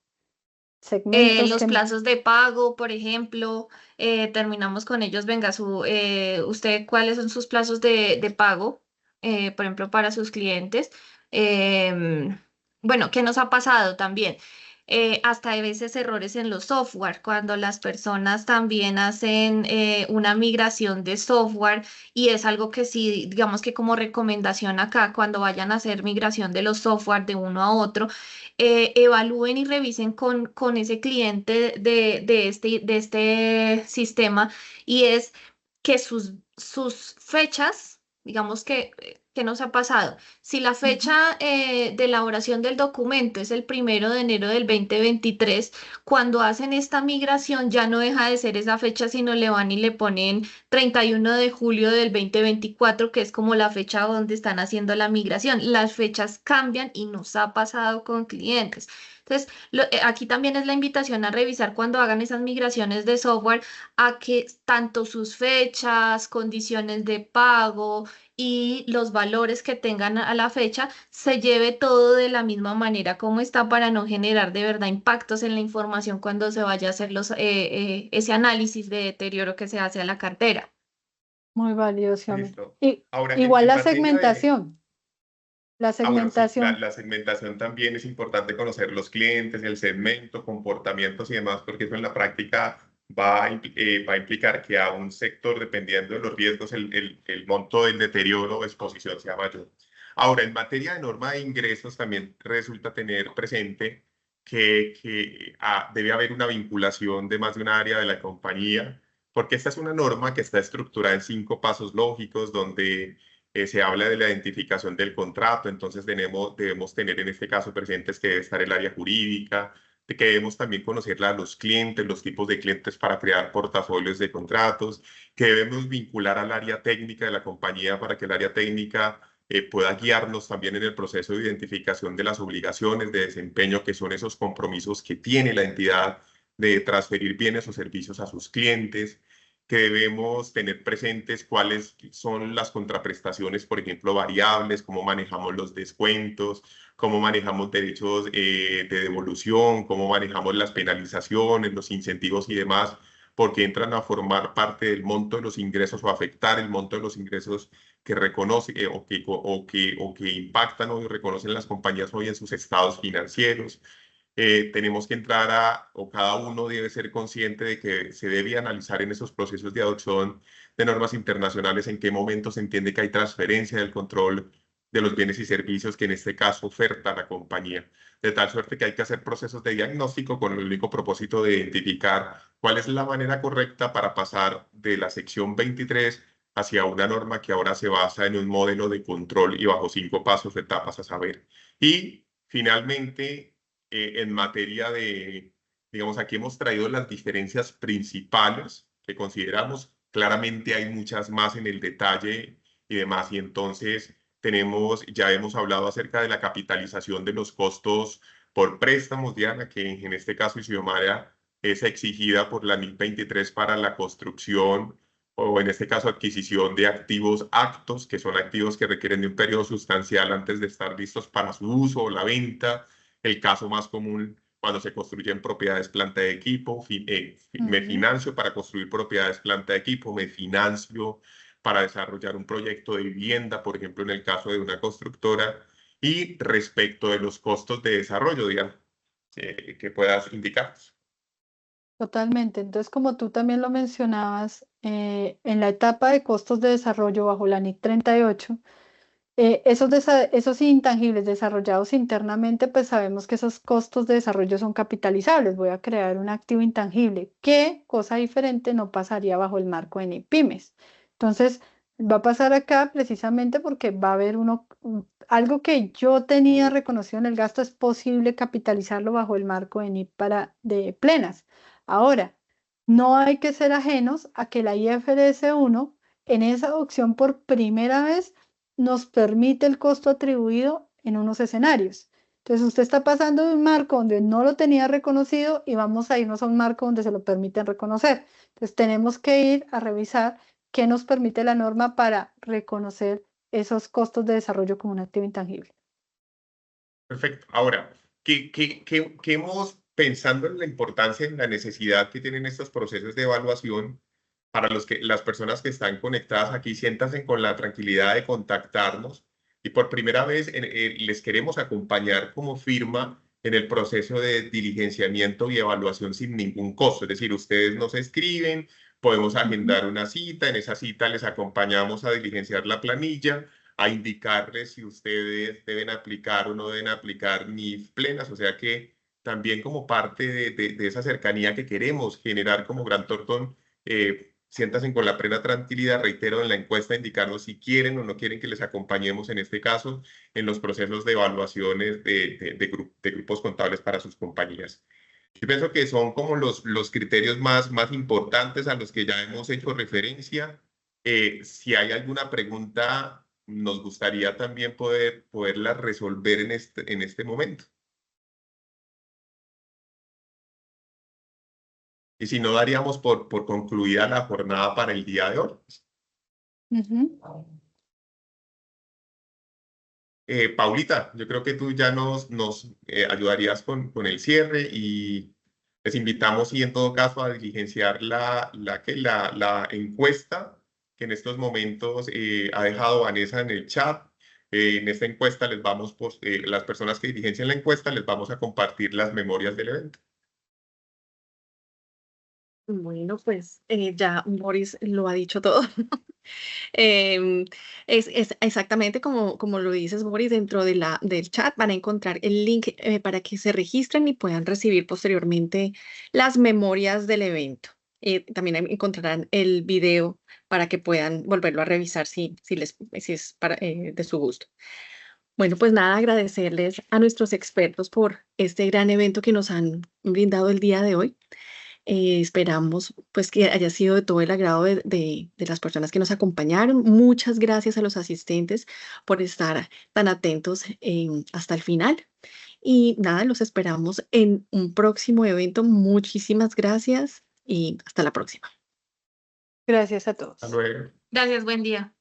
Segmentos Los que... plazos de pago, por ejemplo, terminamos con ellos. Venga, usted, ¿cuáles son sus plazos de pago, por ejemplo, para sus clientes? Em, bueno, ¿qué nos ha pasado también? Hasta a veces errores en los software, cuando las personas también hacen una migración de software, y es algo que sí, digamos que como recomendación acá, cuando vayan a hacer migración de los software de uno a otro, evalúen y revisen con ese cliente de este sistema, y es que sus fechas, digamos que nos ha pasado. Si la fecha de elaboración del documento es el 1 de enero del 2023, cuando hacen esta migración ya no deja de ser esa fecha, sino le van y le ponen 31 de julio del 2024, que es como la fecha donde están haciendo la migración. Las fechas cambian y nos ha pasado con clientes. Entonces, aquí también es la invitación a revisar cuando hagan esas migraciones de software, a que tanto sus fechas, condiciones de pago y los valores que tengan a la fecha se lleve todo de la misma manera como está, para no generar de verdad impactos en la información cuando se vaya a hacer ese análisis de deterioro que se hace a la cartera. Muy válido, Xiaomi. Listo. Y Ahora, igual en la materia de... segmentación. La Bueno, sí, segmentación. la segmentación también es importante conocer los clientes, el segmento, comportamientos y demás, porque eso en la práctica va a implicar que a un sector, dependiendo de los riesgos, el monto del deterioro o exposición sea mayor. Ahora, en materia de norma de ingresos, también resulta tener presente que debe haber una vinculación de más de una área de la compañía, porque esta es una norma que está estructurada en 5 pasos lógicos, donde se habla de la identificación del contrato. Entonces debemos tener en este caso presentes que debe estar el área jurídica, de que debemos también conocer a los clientes, los tipos de clientes para crear portafolios de contratos, que debemos vincular al área técnica de la compañía para que el área técnica pueda guiarnos también en el proceso de identificación de las obligaciones de desempeño, que son esos compromisos que tiene la entidad de transferir bienes o servicios a sus clientes, que debemos tener presentes cuáles son las contraprestaciones, por ejemplo, variables, cómo manejamos los descuentos, cómo manejamos derechos de devolución, cómo manejamos las penalizaciones, los incentivos y demás, porque entran a formar parte del monto de los ingresos o afectar el monto de los ingresos que reconoce o que impactan o reconocen las compañías hoy en sus estados financieros. Tenemos que entrar o cada uno debe ser consciente de que se debe analizar en esos procesos de adopción de normas internacionales en qué momento se entiende que hay transferencia del control de los bienes y servicios que en este caso oferta la compañía. De tal suerte que hay que hacer procesos de diagnóstico con el único propósito de identificar cuál es la manera correcta para pasar de la sección 23 hacia una norma que ahora se basa en un modelo de control y bajo 5 pasos o etapas a saber. Y finalmente, en materia de, digamos, aquí hemos traído las diferencias principales que consideramos. Claramente hay muchas más en el detalle y demás. Y entonces ya hemos hablado acerca de la capitalización de los costos por préstamos, Diana, que en este caso Isidromaria es exigida por la NIC 23 para la construcción o en este caso adquisición de activos actos, que son activos que requieren de un periodo sustancial antes de estar listos para su uso o la venta. El caso más común cuando se construyen propiedades, planta de equipo, me financio para construir propiedades, planta de equipo, me financio para desarrollar un proyecto de vivienda, por ejemplo, en el caso de una constructora, y respecto de los costos de desarrollo, Diana, que puedas indicarnos. Totalmente. Entonces, como tú también lo mencionabas, en la etapa de costos de desarrollo bajo la NIC 38, esos intangibles desarrollados internamente, pues sabemos que esos costos de desarrollo son capitalizables. Voy a crear un activo intangible. ¿Qué cosa diferente no pasaría bajo el marco de NIC Pymes? Entonces, va a pasar acá precisamente porque va a haber algo que yo tenía reconocido en el gasto, es posible capitalizarlo bajo el marco de NIC de plenas. Ahora, no hay que ser ajenos a que la IFRS 1 en esa adopción por primera vez nos permite el costo atribuido en unos escenarios. Entonces, usted está pasando de un marco donde no lo tenía reconocido y vamos a irnos a un marco donde se lo permiten reconocer. Entonces, tenemos que ir a revisar qué nos permite la norma para reconocer esos costos de desarrollo como un activo intangible. Perfecto. Ahora, ¿qué hemos pensando en la importancia, en la necesidad que tienen estos procesos de evaluación para las personas que están conectadas aquí, siéntanse con la tranquilidad de contactarnos y por primera vez les queremos acompañar como firma en el proceso de diligenciamiento y evaluación sin ningún costo. Es decir, ustedes nos escriben, podemos agendar una cita, en esa cita les acompañamos a diligenciar la planilla, a indicarles si ustedes deben aplicar o no deben aplicar NIF plenas, o sea que también como parte de esa cercanía que queremos generar como Gran Tortón, siéntanse con la plena tranquilidad, reitero, en la encuesta indicarnos si quieren o no quieren que les acompañemos en este caso en los procesos de evaluaciones de grupos contables para sus compañías. Yo pienso que son como los criterios más importantes a los que ya hemos hecho referencia. Si hay alguna pregunta, nos gustaría también poderla resolver en este momento. Y si no, daríamos por concluida la jornada para el día de hoy. Paulita, yo creo que tú ya nos ayudarías con el cierre y les invitamos y en todo caso a diligenciar la encuesta que en estos momentos ha dejado Vanessa en el chat. En esta encuesta las personas que diligencian la encuesta les vamos a compartir las memorias del evento. Bueno, pues ya Boris lo ha dicho todo. Es exactamente como lo dices, Boris, dentro del chat van a encontrar el link para que se registren y puedan recibir posteriormente las memorias del evento. También encontrarán el video para que puedan volverlo a revisar si es de su gusto. Bueno, pues nada, agradecerles a nuestros expertos por este gran evento que nos han brindado el día de hoy. Esperamos pues que haya sido de todo el agrado de las personas que nos acompañaron. Muchas gracias a los asistentes por estar tan atentos hasta el final. Y nada, los esperamos en un próximo evento. Muchísimas gracias y hasta la próxima. Gracias a Hasta todos. luego. Gracias, buen día.